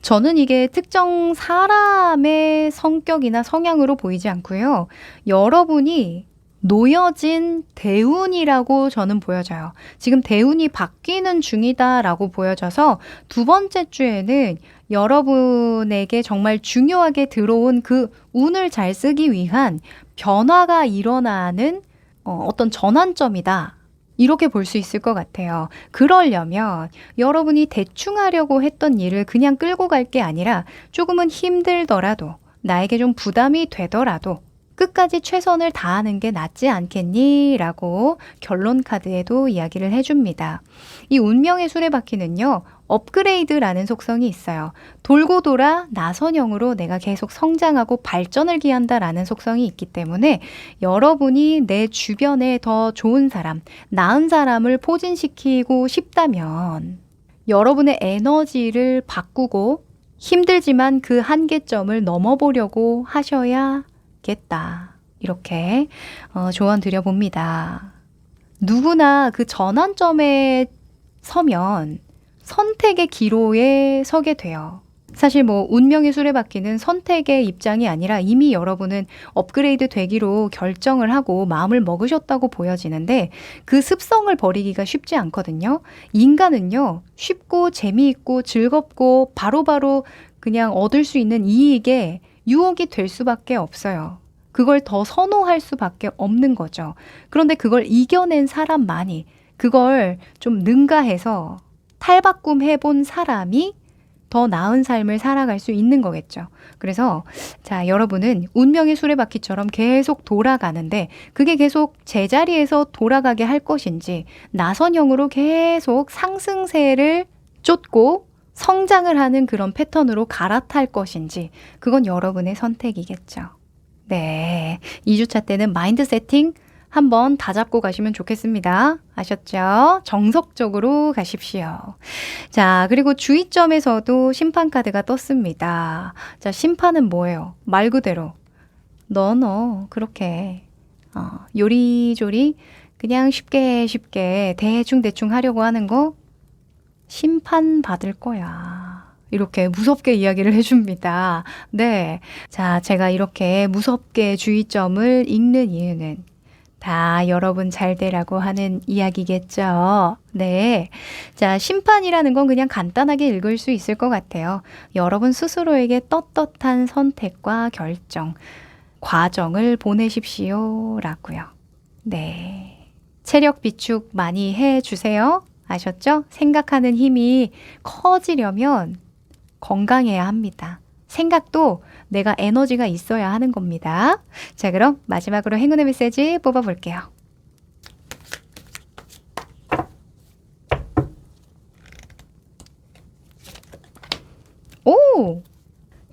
저는 이게 특정 사람의 성격이나 성향으로 보이지 않고요. 여러분이 놓여진 대운이라고 저는 보여져요. 지금 대운이 바뀌는 중이다라고 보여져서 두 번째 주에는 여러분에게 정말 중요하게 들어온 그 운을 잘 쓰기 위한 변화가 일어나는 어떤 전환점이다. 이렇게 볼 수 있을 것 같아요. 그러려면 여러분이 대충 하려고 했던 일을 그냥 끌고 갈 게 아니라 조금은 힘들더라도 나에게 좀 부담이 되더라도 끝까지 최선을 다하는 게 낫지 않겠니? 라고 결론 카드에도 이야기를 해줍니다. 이 운명의 수레바퀴는요. 업그레이드라는 속성이 있어요. 돌고 돌아 나선형으로 내가 계속 성장하고 발전을 기한다라는 속성이 있기 때문에 여러분이 내 주변에 더 좋은 사람, 나은 사람을 포진시키고 싶다면 여러분의 에너지를 바꾸고 힘들지만 그 한계점을 넘어보려고 하셔야겠다. 이렇게 조언 드려봅니다. 누구나 그 전환점에 서면 선택의 기로에 서게 돼요. 사실 뭐 운명의 수레바퀴는 선택의 입장이 아니라 이미 여러분은 업그레이드 되기로 결정을 하고 마음을 먹으셨다고 보여지는데 그 습성을 버리기가 쉽지 않거든요. 인간은요, 쉽고 재미있고 즐겁고 바로바로 그냥 얻을 수 있는 이익에 유혹이 될 수밖에 없어요. 그걸 더 선호할 수밖에 없는 거죠. 그런데 그걸 이겨낸 사람만이, 그걸 좀 능가해서 탈바꿈 해본 사람이 더 나은 삶을 살아갈 수 있는 거겠죠. 그래서 자, 여러분은 운명의 수레바퀴처럼 계속 돌아가는데 그게 계속 제자리에서 돌아가게 할 것인지 나선형으로 계속 상승세를 쫓고 성장을 하는 그런 패턴으로 갈아탈 것인지 그건 여러분의 선택이겠죠. 네, 2주차 때는 마인드 세팅 한번 다잡고 가시면 좋겠습니다. 아셨죠? 정석적으로 가십시오. 자, 그리고 주의점에서도 심판 카드가 떴습니다. 자, 심판은 뭐예요? 말 그대로 너 그렇게 요리조리 그냥 쉽게 대충 하려고 하는 거 심판받을 거야. 이렇게 무섭게 이야기를 해줍니다. 네. 자, 제가 이렇게 무섭게 주의점을 읽는 이유는 다 여러분 잘 되라고 하는 이야기겠죠. 네. 자, 심판이라는 건 그냥 간단하게 읽을 수 있을 것 같아요. 여러분 스스로에게 떳떳한 선택과 결정, 과정을 보내십시오. 라고요. 네. 체력 비축 많이 해주세요. 아셨죠? 생각하는 힘이 커지려면 건강해야 합니다. 생각도 내가 에너지가 있어야 하는 겁니다. 자, 그럼 마지막으로 행운의 메시지 뽑아볼게요. 오!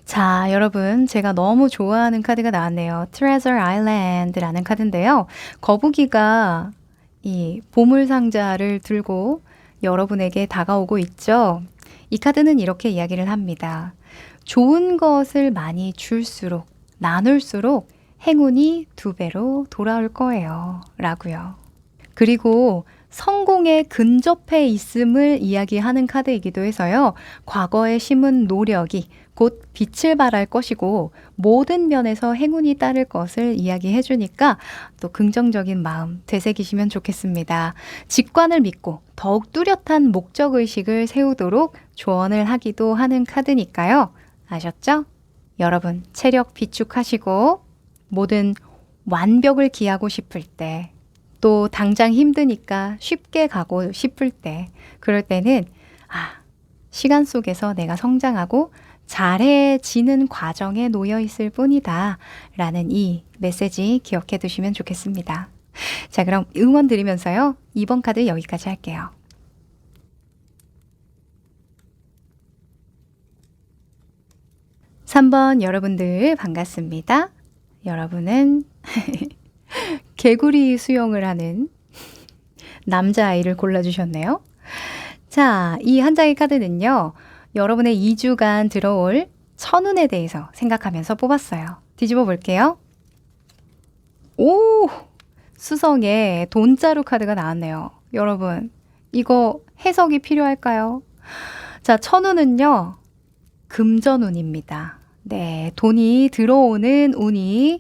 자, 여러분, 제가 너무 좋아하는 카드가 나왔네요. Treasure Island라는 카드인데요. 거북이가 이 보물상자를 들고 여러분에게 다가오고 있죠. 이 카드는 이렇게 이야기를 합니다. 좋은 것을 많이 줄수록, 나눌수록 행운이 2배로 돌아올 거예요. 라고요. 그리고 성공에 근접해 있음을 이야기하는 카드이기도 해서요. 과거에 심은 노력이 곧 빛을 발할 것이고 모든 면에서 행운이 따를 것을 이야기해 주니까 또 긍정적인 마음 되새기시면 좋겠습니다. 직관을 믿고 더욱 뚜렷한 목적의식을 세우도록 조언을 하기도 하는 카드니까요. 아셨죠? 여러분 체력 비축하시고 모든 완벽을 기하고 싶을 때 또 당장 힘드니까 쉽게 가고 싶을 때 그럴 때는 시간 속에서 내가 성장하고 잘해지는 과정에 놓여 있을 뿐이다 라는 이 메시지 기억해 두시면 좋겠습니다. 자, 그럼 응원 드리면서요. 이번 카드 여기까지 할게요. 3번 여러분들 반갑습니다. 여러분은 개구리 수영을 하는 남자아이를 골라주셨네요. 자, 이 한 장의 카드는요. 여러분의 2주간 들어올 천운에 대해서 생각하면서 뽑았어요. 뒤집어 볼게요. 오! 수성에 돈자루 카드가 나왔네요. 여러분, 이거 해석이 필요할까요? 자, 천운은요. 금전운입니다. 네, 돈이 들어오는 운이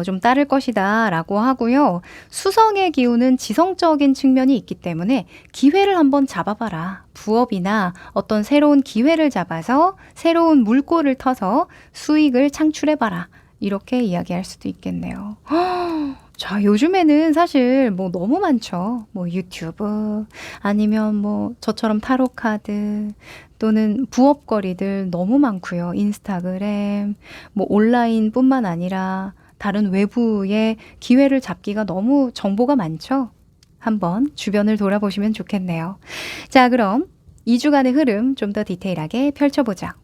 좀 따를 것이다 라고 하고요. 수성의 기운은 지성적인 측면이 있기 때문에 기회를 한번 잡아봐라. 부업이나 어떤 새로운 기회를 잡아서 새로운 물꼬를 터서 수익을 창출해봐라. 이렇게 이야기할 수도 있겠네요. 자, 요즘에는 사실 뭐 너무 많죠. 뭐 유튜브 아니면 뭐 저처럼 타로 카드 또는 부업거리들 너무 많고요. 인스타그램, 뭐 온라인뿐만 아니라 다른 외부의 기회를 잡기가 너무 정보가 많죠. 한번 주변을 돌아보시면 좋겠네요. 자, 그럼 2주간의 흐름 좀 더 디테일하게 펼쳐보자.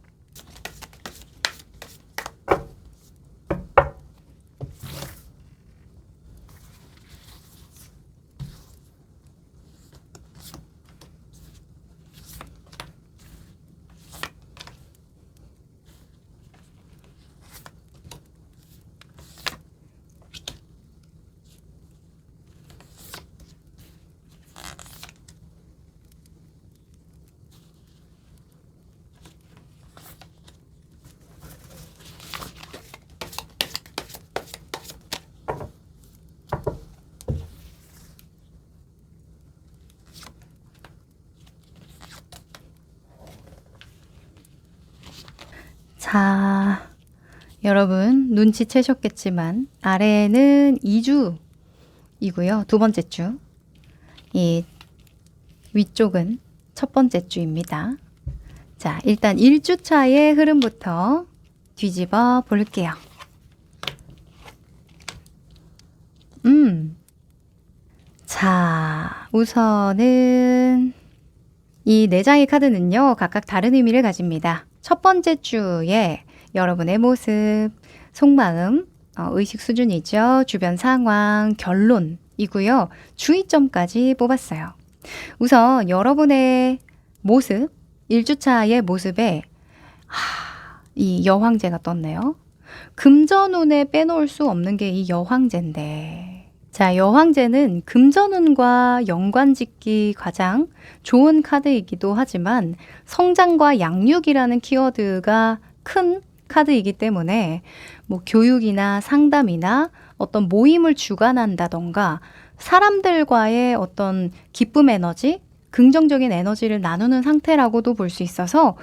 자, 여러분 눈치채셨겠지만 아래는 2주이고요. 두 번째 주. 이 위쪽은 첫 번째 주입니다. 자, 일단 1주차의 흐름부터 뒤집어 볼게요. 자, 우선은 이 4장의 카드는요, 각각 다른 의미를 가집니다. 첫 번째 주에 여러분의 모습, 속마음, 의식 수준이죠. 주변 상황, 결론이고요. 주의점까지 뽑았어요. 우선 여러분의 모습, 1주차의 모습에 이 여황제가 떴네요. 금전운에 빼놓을 수 없는 게 이 여황제인데, 자, 여황제는 금전운과 연관짓기 가장 좋은 카드이기도 하지만 성장과 양육이라는 키워드가 큰 카드이기 때문에 뭐 교육이나 상담이나 어떤 모임을 주관한다던가 사람들과의 어떤 기쁨 에너지, 긍정적인 에너지를 나누는 상태라고도 볼 수 있어서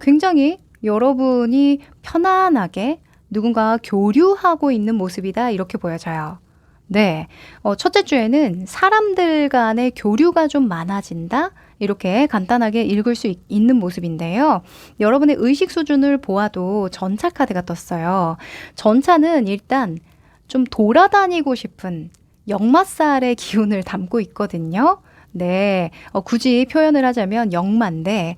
굉장히 여러분이 편안하게 누군가와 교류하고 있는 모습이다 이렇게 보여져요. 네, 첫째 주에는 사람들 간의 교류가 좀 많아진다? 이렇게 간단하게 읽을 수 있는 모습인데요. 여러분의 의식 수준을 보아도 전차 카드가 떴어요. 전차는 일단 좀 돌아다니고 싶은 역마살의 기운을 담고 있거든요. 네, 굳이 표현을 하자면 역마인데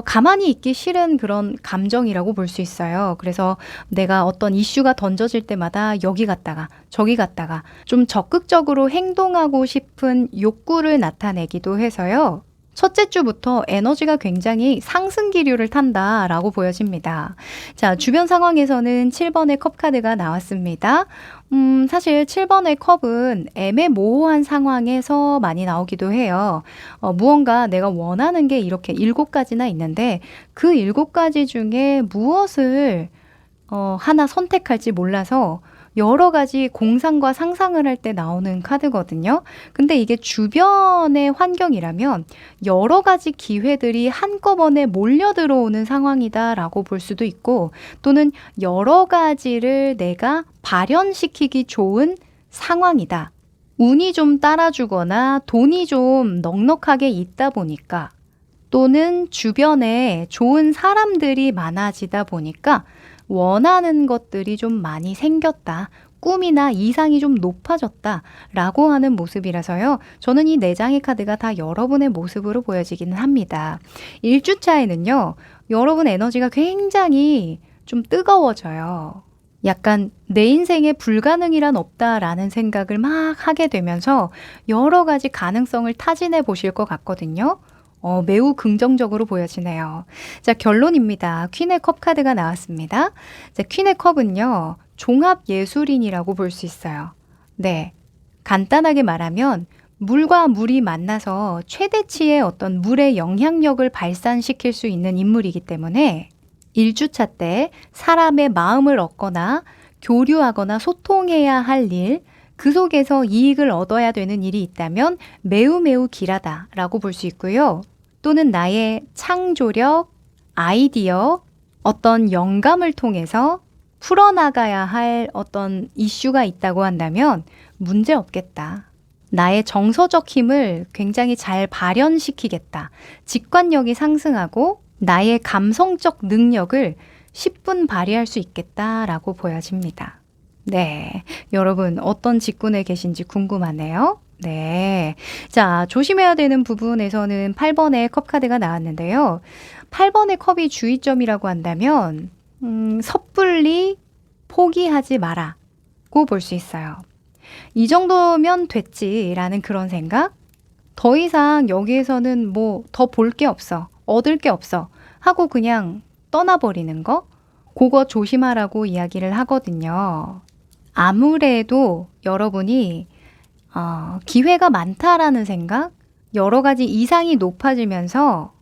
가만히 있기 싫은 그런 감정이라고 볼 수 있어요. 그래서 내가 어떤 이슈가 던져질 때마다 여기 갔다가 저기 갔다가 좀 적극적으로 행동하고 싶은 욕구를 나타내기도 해서요. 첫째 주부터 에너지가 굉장히 상승 기류를 탄다라고 보여집니다. 자, 주변 상황에서는 7번의 컵 카드가 나왔습니다. 사실 7번의 컵은 애매모호한 상황에서 많이 나오기도 해요. 무언가 내가 원하는 게 이렇게 7가지나 있는데 그 7가지 중에 무엇을 하나 선택할지 몰라서 여러 가지 공상과 상상을 할 때 나오는 카드거든요. 근데 이게 주변의 환경이라면 여러 가지 기회들이 한꺼번에 몰려 들어오는 상황이다라고 볼 수도 있고 또는 여러 가지를 내가 발현시키기 좋은 상황이다. 운이 좀 따라주거나 돈이 좀 넉넉하게 있다 보니까 또는 주변에 좋은 사람들이 많아지다 보니까 원하는 것들이 좀 많이 생겼다. 꿈이나 이상이 좀 높아졌다 라고 하는 모습이라서요. 저는 이 4장의 카드가 다 여러분의 모습으로 보여지기는 합니다. 1주차에는요. 여러분 에너지가 굉장히 좀 뜨거워져요. 약간 내 인생에 불가능이란 없다라는 생각을 막 하게 되면서 여러 가지 가능성을 타진해 보실 것 같거든요. 매우 긍정적으로 보여지네요. 자, 결론입니다. 퀸의 컵 카드가 나왔습니다. 자, 퀸의 컵은요, 종합 예술인이라고 볼 수 있어요. 네. 간단하게 말하면 물과 물이 만나서 최대치의 어떤 물의 영향력을 발산시킬 수 있는 인물이기 때문에 1주차 때 사람의 마음을 얻거나 교류하거나 소통해야 할 일, 그 속에서 이익을 얻어야 되는 일이 있다면 매우 매우 길하다라고 볼 수 있고요. 또는 나의 창조력, 아이디어, 어떤 영감을 통해서 풀어나가야 할 어떤 이슈가 있다고 한다면 문제 없겠다. 나의 정서적 힘을 굉장히 잘 발현시키겠다. 직관력이 상승하고 나의 감성적 능력을 10분 발휘할 수 있겠다라고 보여집니다. 네, 여러분 어떤 직군에 계신지 궁금하네요. 네, 자, 조심해야 되는 부분에서는 8번의 컵 카드가 나왔는데요. 8번의 컵이 주의점이라고 한다면 섣불리 포기하지 마라고 볼 수 있어요. 이 정도면 됐지라는 그런 생각? 더 이상 여기에서는 뭐 더 볼 게 없어, 얻을 게 없어 하고 그냥 떠나버리는 거? 그거 조심하라고 이야기를 하거든요. 아무래도 여러분이 기회가 많다라는 생각? 여러 가지 이상이 높아지면서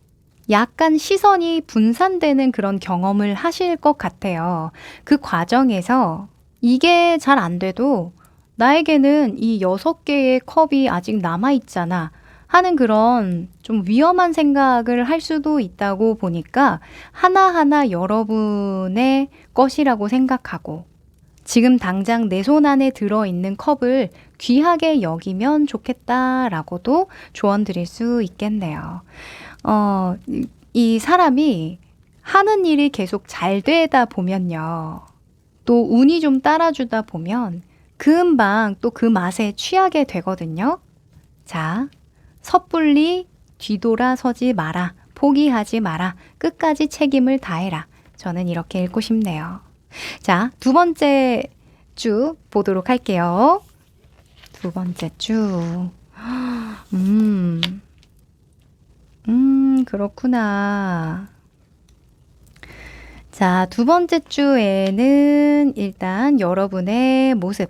약간 시선이 분산되는 그런 경험을 하실 것 같아요. 그 과정에서 이게 잘 안 돼도 나에게는 이 6개의 컵이 아직 남아있잖아 하는 그런 좀 위험한 생각을 할 수도 있다고 보니까 하나하나 여러분의 것이라고 생각하고 지금 당장 내 손 안에 들어있는 컵을 귀하게 여기면 좋겠다라고도 조언 드릴 수 있겠네요. 이 사람이 하는 일이 계속 잘 되다 보면요. 또 운이 좀 따라주다 보면 금방 또 그 맛에 취하게 되거든요. 자, 섣불리 뒤돌아서지 마라. 포기하지 마라. 끝까지 책임을 다해라. 저는 이렇게 읽고 싶네요. 자, 두 번째 주 보도록 할게요. 두 번째 주. 그렇구나. 자, 두 번째 주에는 일단 여러분의 모습,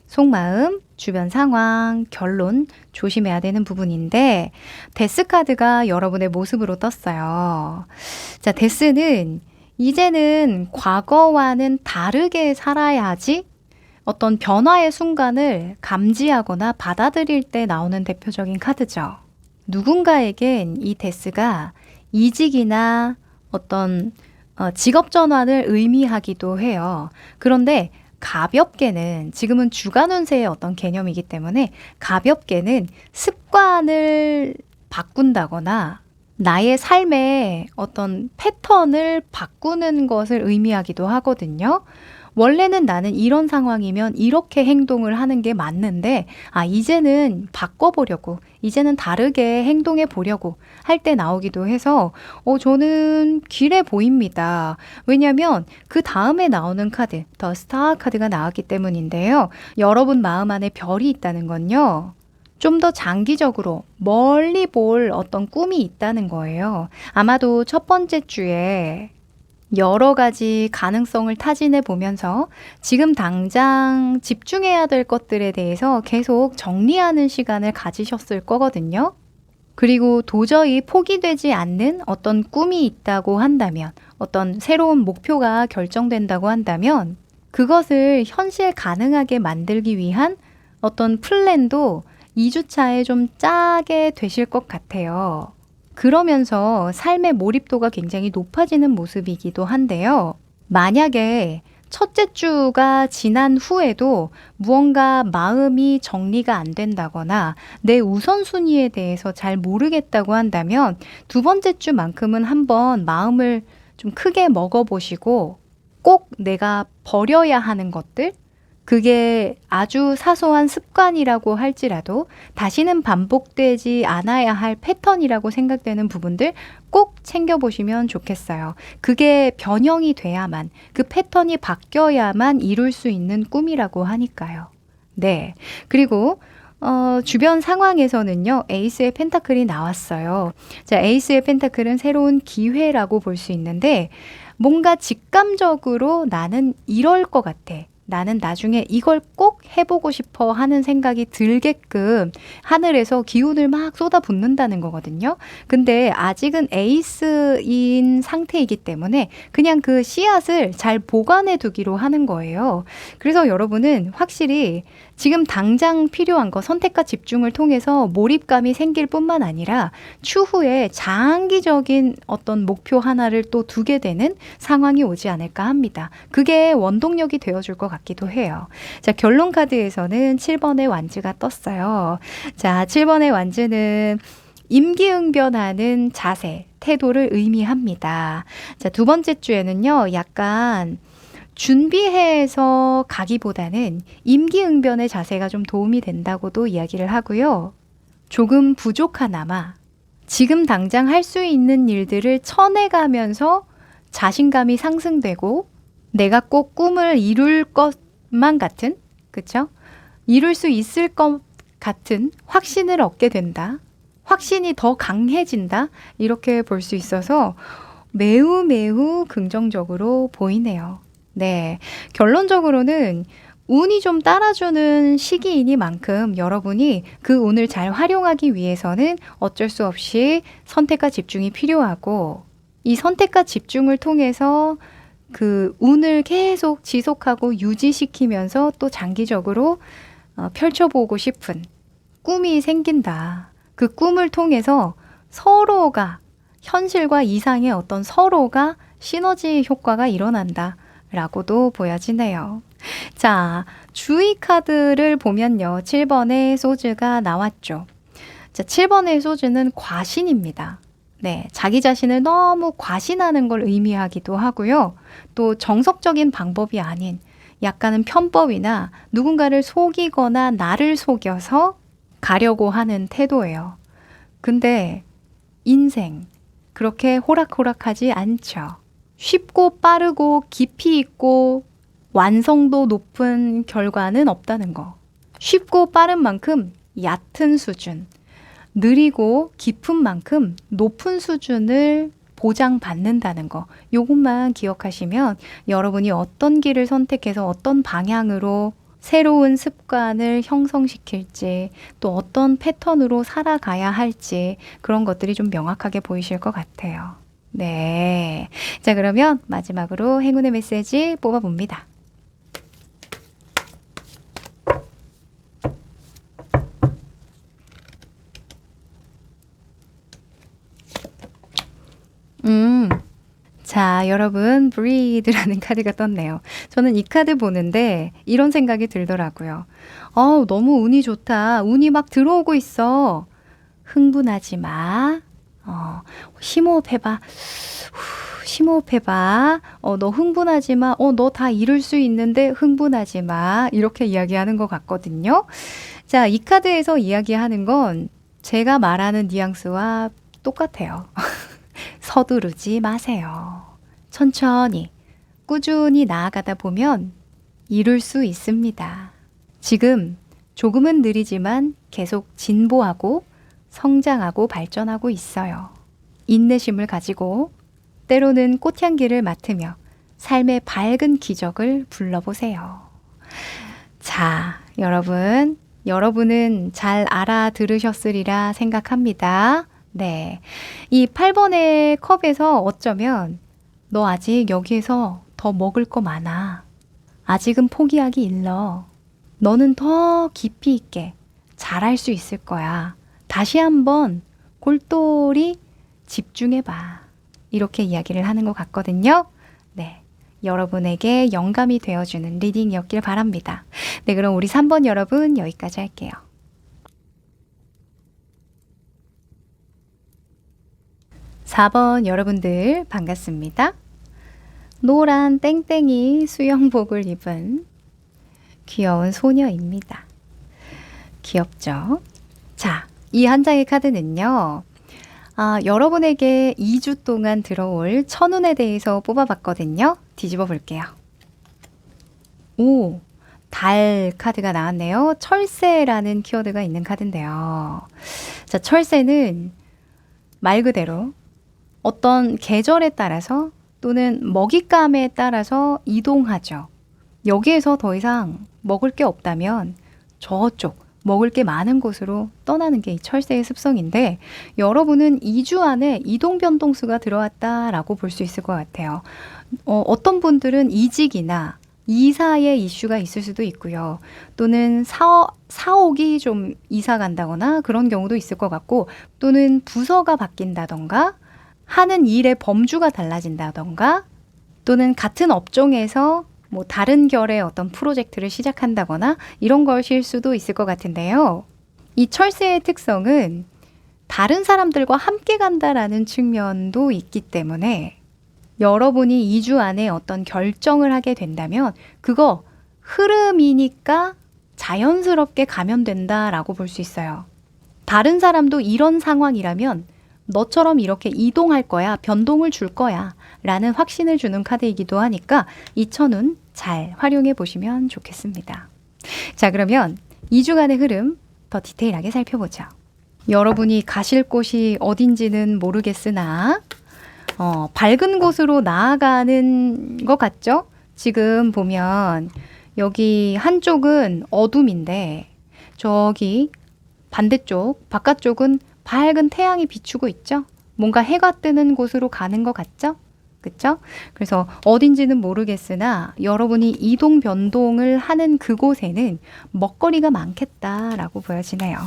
속마음, 주변 상황, 결론 조심해야 되는 부분인데 데스 카드가 여러분의 모습으로 떴어요. 자, 데스는 이제는 과거와는 다르게 살아야지 어떤 변화의 순간을 감지하거나 받아들일 때 나오는 대표적인 카드죠. 누군가에겐 이 데스가 이직이나 어떤 직업 전환을 의미하기도 해요. 그런데 가볍게는 지금은 주간 운세의 어떤 개념이기 때문에 가볍게는 습관을 바꾼다거나 나의 삶의 어떤 패턴을 바꾸는 것을 의미하기도 하거든요. 원래는 나는 이런 상황이면 이렇게 행동을 하는 게 맞는데 이제는 바꿔보려고, 이제는 다르게 행동해 보려고 할 때 나오기도 해서 저는 길해 보입니다. 왜냐하면 그 다음에 나오는 카드, 더 스타 카드가 나왔기 때문인데요. 여러분 마음 안에 별이 있다는 건요. 좀 더 장기적으로 멀리 볼 어떤 꿈이 있다는 거예요. 아마도 첫 번째 주에 여러 가지 가능성을 타진해 보면서 지금 당장 집중해야 될 것들에 대해서 계속 정리하는 시간을 가지셨을 거거든요. 그리고 도저히 포기되지 않는 어떤 꿈이 있다고 한다면, 어떤 새로운 목표가 결정된다고 한다면 그것을 현실 가능하게 만들기 위한 어떤 플랜도 2주차에 좀 짜게 되실 것 같아요. 그러면서 삶의 몰입도가 굉장히 높아지는 모습이기도 한데요. 만약에 첫째 주가 지난 후에도 무언가 마음이 정리가 안 된다거나 내 우선순위에 대해서 잘 모르겠다고 한다면 두 번째 주만큼은 한번 마음을 좀 크게 먹어보시고 꼭 내가 버려야 하는 것들, 그게 아주 사소한 습관이라고 할지라도 다시는 반복되지 않아야 할 패턴이라고 생각되는 부분들 꼭 챙겨보시면 좋겠어요. 그게 변형이 돼야만, 그 패턴이 바뀌어야만 이룰 수 있는 꿈이라고 하니까요. 네. 그리고 주변 상황에서는요, 에이스의 펜타클이 나왔어요. 자, 에이스의 펜타클은 새로운 기회라고 볼 수 있는데, 뭔가 직감적으로 나는 이럴 것 같아. 나는 나중에 이걸 꼭 해보고 싶어 하는 생각이 들게끔 하늘에서 기운을 막 쏟아붓는다는 거거든요. 근데 아직은 에이스인 상태이기 때문에 그냥 그 씨앗을 잘 보관해 두기로 하는 거예요. 그래서 여러분은 확실히 지금 당장 필요한 거 선택과 집중을 통해서 몰입감이 생길 뿐만 아니라 추후에 장기적인 어떤 목표 하나를 또 두게 되는 상황이 오지 않을까 합니다. 그게 원동력이 되어줄 것 같기도 해요. 자, 결론 카드에서는 7번의 완즈가 떴어요. 자, 7번의 완즈는 임기응변하는 자세, 태도를 의미합니다. 자, 두 번째 주에는요, 약간 준비해서 가기보다는 임기응변의 자세가 좀 도움이 된다고도 이야기를 하고요. 조금 부족하나마 지금 당장 할 수 있는 일들을 쳐내가면서 자신감이 상승되고 내가 꼭 꿈을 이룰 것만 같은, 그쵸? 이룰 수 있을 것 같은 확신을 얻게 된다. 확신이 더 강해진다. 이렇게 볼 수 있어서 매우 매우 긍정적으로 보이네요. 네, 결론적으로는 운이 좀 따라주는 시기이니만큼 여러분이 그 운을 잘 활용하기 위해서는 어쩔 수 없이 선택과 집중이 필요하고, 이 선택과 집중을 통해서 그 운을 계속 지속하고 유지시키면서 또 장기적으로 펼쳐보고 싶은 꿈이 생긴다. 그 꿈을 통해서 서로가, 현실과 이상의 어떤 서로가 시너지 효과가 일어난다 라고도 보여지네요. 자, 주의 카드를 보면요, 7번의 소즈가 나왔죠. 자, 7번의 소즈는 과신입니다. 네, 자기 자신을 너무 과신하는 걸 의미하기도 하고요. 또 정석적인 방법이 아닌 약간은 편법이나 누군가를 속이거나 나를 속여서 가려고 하는 태도예요. 근데 인생 그렇게 호락호락하지 않죠. 쉽고 빠르고 깊이 있고 완성도 높은 결과는 없다는 거. 쉽고 빠른 만큼 얕은 수준, 느리고 깊은 만큼 높은 수준을 보장받는다는 거. 요것만 기억하시면 여러분이 어떤 길을 선택해서 어떤 방향으로 새로운 습관을 형성시킬지, 또 어떤 패턴으로 살아가야 할지, 그런 것들이 좀 명확하게 보이실 것 같아요. 네. 자, 그러면 마지막으로 행운의 메시지 뽑아봅니다. 자, 여러분, breathe라는 카드가 떴네요. 저는 이 카드 보는데 이런 생각이 들더라고요. 너무 운이 좋다. 운이 막 들어오고 있어. 흥분하지 마. 심호흡 해봐. 심호흡 해봐. 너 흥분하지 마. 너 다 이룰 수 있는데 흥분하지 마. 이렇게 이야기하는 것 같거든요. 자, 이 카드에서 이야기하는 건 제가 말하는 뉘앙스와 똑같아요. 서두르지 마세요. 천천히, 꾸준히 나아가다 보면 이룰 수 있습니다. 지금 조금은 느리지만 계속 진보하고 성장하고 발전하고 있어요. 인내심을 가지고 때로는 꽃향기를 맡으며 삶의 밝은 기적을 불러보세요. 자, 여러분은 잘 알아들으셨으리라 생각합니다. 네. 이 8번의 컵에서 어쩌면 너 아직 여기에서 더 먹을 거 많아. 아직은 포기하기 일러. 너는 더 깊이 있게 잘할 수 있을 거야. 다시 한번 골똘히 집중해봐. 이렇게 이야기를 하는 것 같거든요. 네. 여러분에게 영감이 되어주는 리딩이었길 바랍니다. 네, 그럼 우리 3번 여러분 여기까지 할게요. 4번 여러분들 반갑습니다. 노란 땡땡이 수영복을 입은 귀여운 소녀입니다. 귀엽죠? 자, 이 한 장의 카드는요. 여러분에게 2주 동안 들어올 천운에 대해서 뽑아봤거든요. 뒤집어 볼게요. 오, 달 카드가 나왔네요. 철새라는 키워드가 있는 카드인데요. 자, 철새는 말 그대로 어떤 계절에 따라서 또는 먹잇감에 따라서 이동하죠. 여기에서 더 이상 먹을 게 없다면 저쪽 먹을 게 많은 곳으로 떠나는 게 이 철새의 습성인데 여러분은 2주 안에 이동 변동수가 들어왔다라고 볼 수 있을 것 같아요. 어떤 분들은 이직이나 이사의 이슈가 있을 수도 있고요. 또는 사옥이 좀 이사 간다거나 그런 경우도 있을 것 같고 또는 부서가 바뀐다던가 하는 일의 범주가 달라진다던가 또는 같은 업종에서 뭐 다른 결의 어떤 프로젝트를 시작한다거나 이런 것일 수도 있을 것 같은데요. 이 철새의 특성은 다른 사람들과 함께 간다라는 측면도 있기 때문에 여러분이 2주 안에 어떤 결정을 하게 된다면 그거 흐름이니까 자연스럽게 가면 된다라고 볼 수 있어요. 다른 사람도 이런 상황이라면 너처럼 이렇게 이동할 거야, 변동을 줄 거야 라는 확신을 주는 카드이기도 하니까 이 천운 잘 활용해 보시면 좋겠습니다. 자, 그러면 2주간의 흐름 더 디테일하게 살펴보죠. 여러분이 가실 곳이 어딘지는 모르겠으나 밝은 곳으로 나아가는 것 같죠? 지금 보면 여기 한쪽은 어둠인데 저기 반대쪽, 바깥쪽은 밝은 태양이 비추고 있죠? 뭔가 해가 뜨는 곳으로 가는 것 같죠? 그쵸? 그래서 어딘지는 모르겠으나 여러분이 이동 변동을 하는 그곳에는 먹거리가 많겠다라고 보여지네요.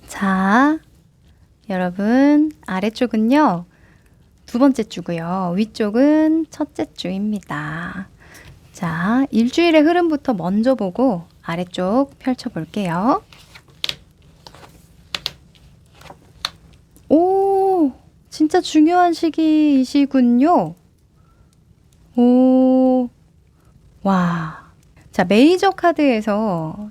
자, 여러분 아래쪽은요 2번째 주고요. 위쪽은 첫째 주입니다. 자, 일주일의 흐름부터 먼저 보고 아래쪽 펼쳐볼게요. 오, 진짜 중요한 시기이시군요. 오, 와. 자, 메이저 카드에서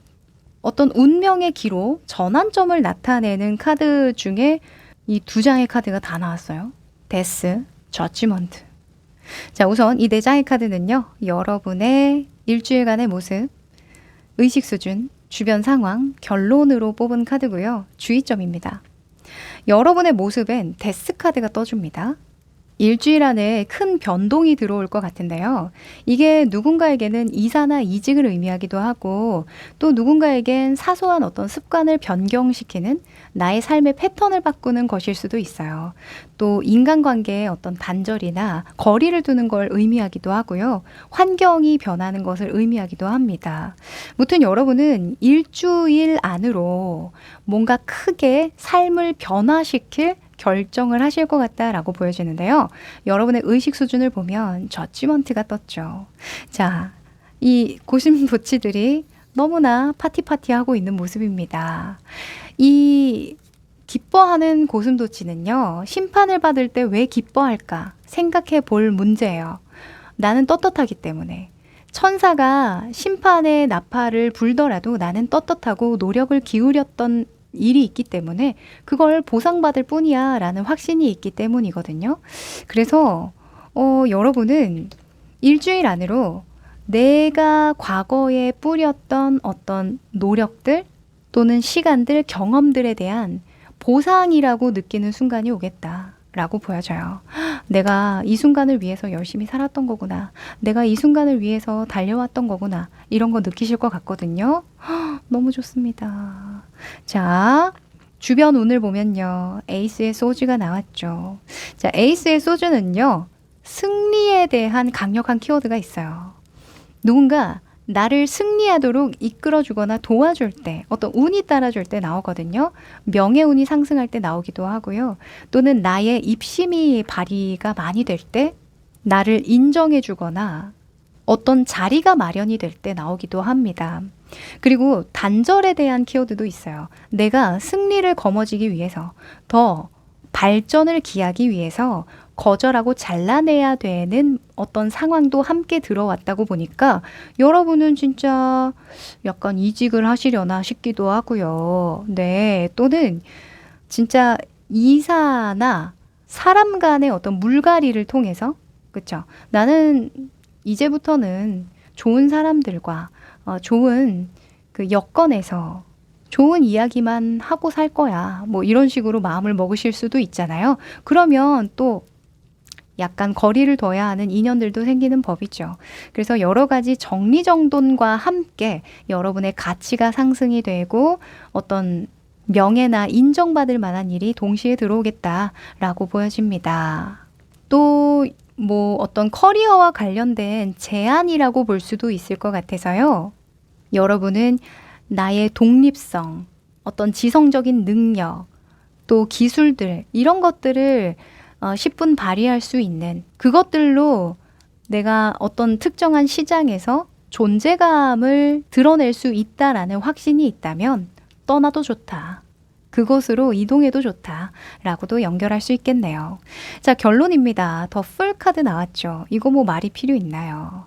어떤 운명의 기로 전환점을 나타내는 카드 중에 이 2장의 카드가 다 나왔어요. 데스, 저지먼트. 자, 우선 이 4장의 카드는요. 여러분의 일주일간의 모습, 의식 수준, 주변 상황, 결론으로 뽑은 카드고요. 주의점입니다. 여러분의 모습엔 데스 카드가 떠줍니다. 일주일 안에 큰 변동이 들어올 것 같은데요. 이게 누군가에게는 이사나 이직을 의미하기도 하고 또 누군가에겐 사소한 어떤 습관을 변경시키는 나의 삶의 패턴을 바꾸는 것일 수도 있어요. 또 인간관계에 어떤 단절이나 거리를 두는 걸 의미하기도 하고요. 환경이 변하는 것을 의미하기도 합니다. 무튼 여러분은 일주일 안으로 뭔가 크게 삶을 변화시킬 결정을 하실 것 같다라고 보여지는데요. 여러분의 의식 수준을 보면 저지먼트가 떴죠. 자, 이 고슴도치들이 너무나 파티하고 있는 모습입니다. 이 기뻐하는 고슴도치는요. 심판을 받을 때 왜 기뻐할까 생각해 볼 문제예요. 나는 떳떳하기 때문에. 천사가 심판의 나팔을 불더라도 나는 떳떳하고 노력을 기울였던 일이 있기 때문에 그걸 보상받을 뿐이야 라는 확신이 있기 때문이거든요. 그래서 여러분은 일주일 안으로 내가 과거에 뿌렸던 어떤 노력들 또는 시간들, 경험들에 대한 보상이라고 느끼는 순간이 오겠다라고 보여져요. 내가 이 순간을 위해서 열심히 살았던 거구나. 내가 이 순간을 위해서 달려왔던 거구나. 이런 거 느끼실 것 같거든요. 너무 좋습니다. 자, 주변 운을 보면요. 에이스의 소주가 나왔죠. 자, 에이스의 소주는요. 승리에 대한 강력한 키워드가 있어요. 누군가 나를 승리하도록 이끌어주거나 도와줄 때, 어떤 운이 따라줄 때 나오거든요. 명예운이 상승할 때 나오기도 하고요. 또는 나의 입심이 발휘가 많이 될 때, 나를 인정해주거나 어떤 자리가 마련이 될 때 나오기도 합니다. 그리고 단절에 대한 키워드도 있어요. 내가 승리를 거머쥐기 위해서, 더 발전을 기하기 위해서 거절하고 잘라내야 되는 어떤 상황도 함께 들어왔다고 보니까 여러분은 진짜 약간 이직을 하시려나 싶기도 하고요. 네, 또는 진짜 이사나 사람 간의 어떤 물갈이를 통해서, 그쵸? 나는 이제부터는 좋은 사람들과 좋은 그 여건에서 좋은 이야기만 하고 살 거야. 뭐 이런 식으로 마음을 먹으실 수도 있잖아요. 그러면 또 약간 거리를 둬야 하는 인연들도 생기는 법이죠. 그래서 여러 가지 정리정돈과 함께 여러분의 가치가 상승이 되고 어떤 명예나 인정받을 만한 일이 동시에 들어오겠다라고 보여집니다. 또 뭐 어떤 커리어와 관련된 제안이라고 볼 수도 있을 것 같아서요. 여러분은 나의 독립성, 어떤 지성적인 능력, 또 기술들 이런 것들을 10분 발휘할 수 있는 그것들로 내가 어떤 특정한 시장에서 존재감을 드러낼 수 있다라는 확신이 있다면 떠나도 좋다. 그곳으로 이동해도 좋다라고도 연결할 수 있겠네요. 자, 결론입니다. 더 풀 카드 나왔죠. 이거 뭐 말이 필요 있나요?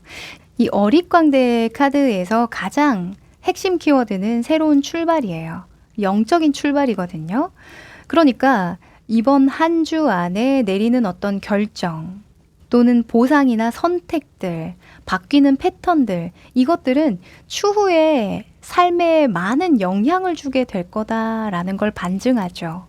이 어릿광대 카드에서 가장 핵심 키워드는 새로운 출발이에요. 영적인 출발이거든요. 그러니까 이번 한 주 안에 내리는 어떤 결정 또는 보상이나 선택들, 바뀌는 패턴들 이것들은 추후에 삶에 많은 영향을 주게 될 거다라는 걸 반증하죠.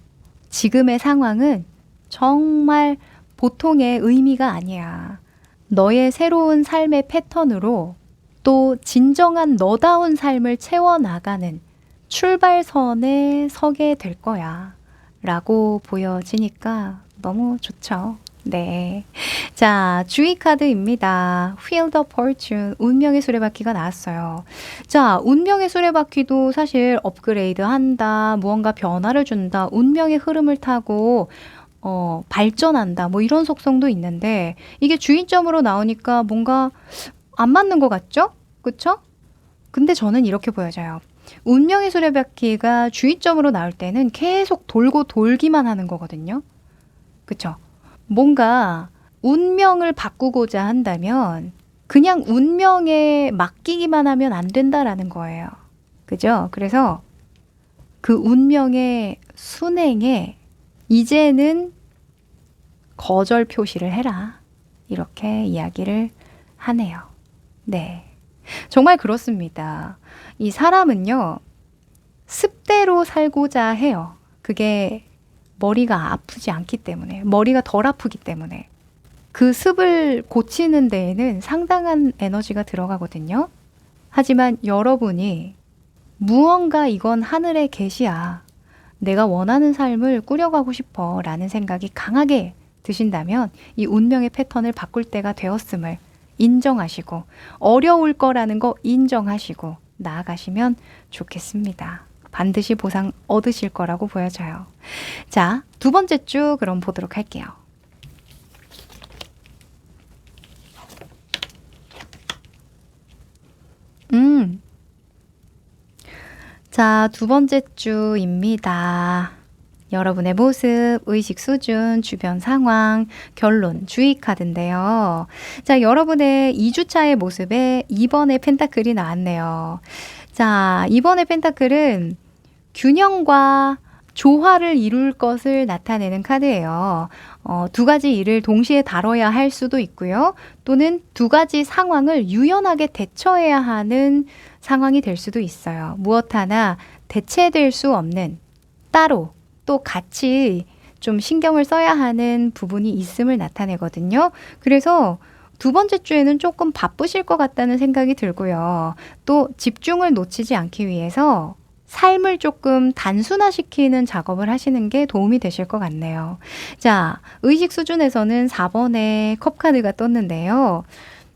지금의 상황은 정말 보통의 의미가 아니야. 너의 새로운 삶의 패턴으로 또 진정한 너다운 삶을 채워나가는 출발선에 서게 될 거야. 라고 보여지니까 너무 좋죠. 네. 자, 주의 카드입니다. Wheel of Fortune, 운명의 수레바퀴가 나왔어요. 자, 운명의 수레바퀴도 사실 업그레이드 한다, 무언가 변화를 준다, 운명의 흐름을 타고 발전한다, 뭐 이런 속성도 있는데 이게 주의점으로 나오니까 뭔가 안 맞는 것 같죠? 그쵸? 근데 저는 이렇게 보여져요. 운명의 수레바퀴가 주의점으로 나올 때는 계속 돌고 돌기만 하는 거거든요. 그쵸? 뭔가 운명을 바꾸고자 한다면 그냥 운명에 맡기기만 하면 안 된다라는 거예요. 그죠? 그래서 그 운명의 순행에 이제는 거절 표시를 해라. 이렇게 이야기를 하네요. 네. 정말 그렇습니다. 이 사람은요, 습대로 살고자 해요. 그게 머리가 아프지 않기 때문에, 머리가 덜 아프기 때문에. 그 습을 고치는 데에는 상당한 에너지가 들어가거든요. 하지만 여러분이 무언가 이건 하늘의 계시야. 내가 원하는 삶을 꾸려가고 싶어 라는 생각이 강하게 드신다면 이 운명의 패턴을 바꿀 때가 되었음을 인정하시고 어려울 거라는 거 인정하시고 나아가시면 좋겠습니다. 반드시 보상 얻으실 거라고 보여져요. 자, 두 번째 주 그럼 보도록 할게요. 자, 두 번째 주입니다. 여러분의 모습, 의식 수준, 주변 상황, 결론, 주의 카드인데요. 자, 여러분의 2주차의 모습에 2번의 펜타클이 나왔네요. 자, 2번의 펜타클은 균형과 조화를 이룰 것을 나타내는 카드예요. 두 가지 일을 동시에 다뤄야 할 수도 있고요. 또는 두 가지 상황을 유연하게 대처해야 하는 상황이 될 수도 있어요. 무엇 하나 대체될 수 없는 따로 또 같이 좀 신경을 써야 하는 부분이 있음을 나타내거든요. 그래서 두 번째 주에는 조금 바쁘실 것 같다는 생각이 들고요. 또 집중을 놓치지 않기 위해서 삶을 조금 단순화시키는 작업을 하시는 게 도움이 되실 것 같네요. 자, 의식 수준에서는 4번의 컵카드가 떴는데요.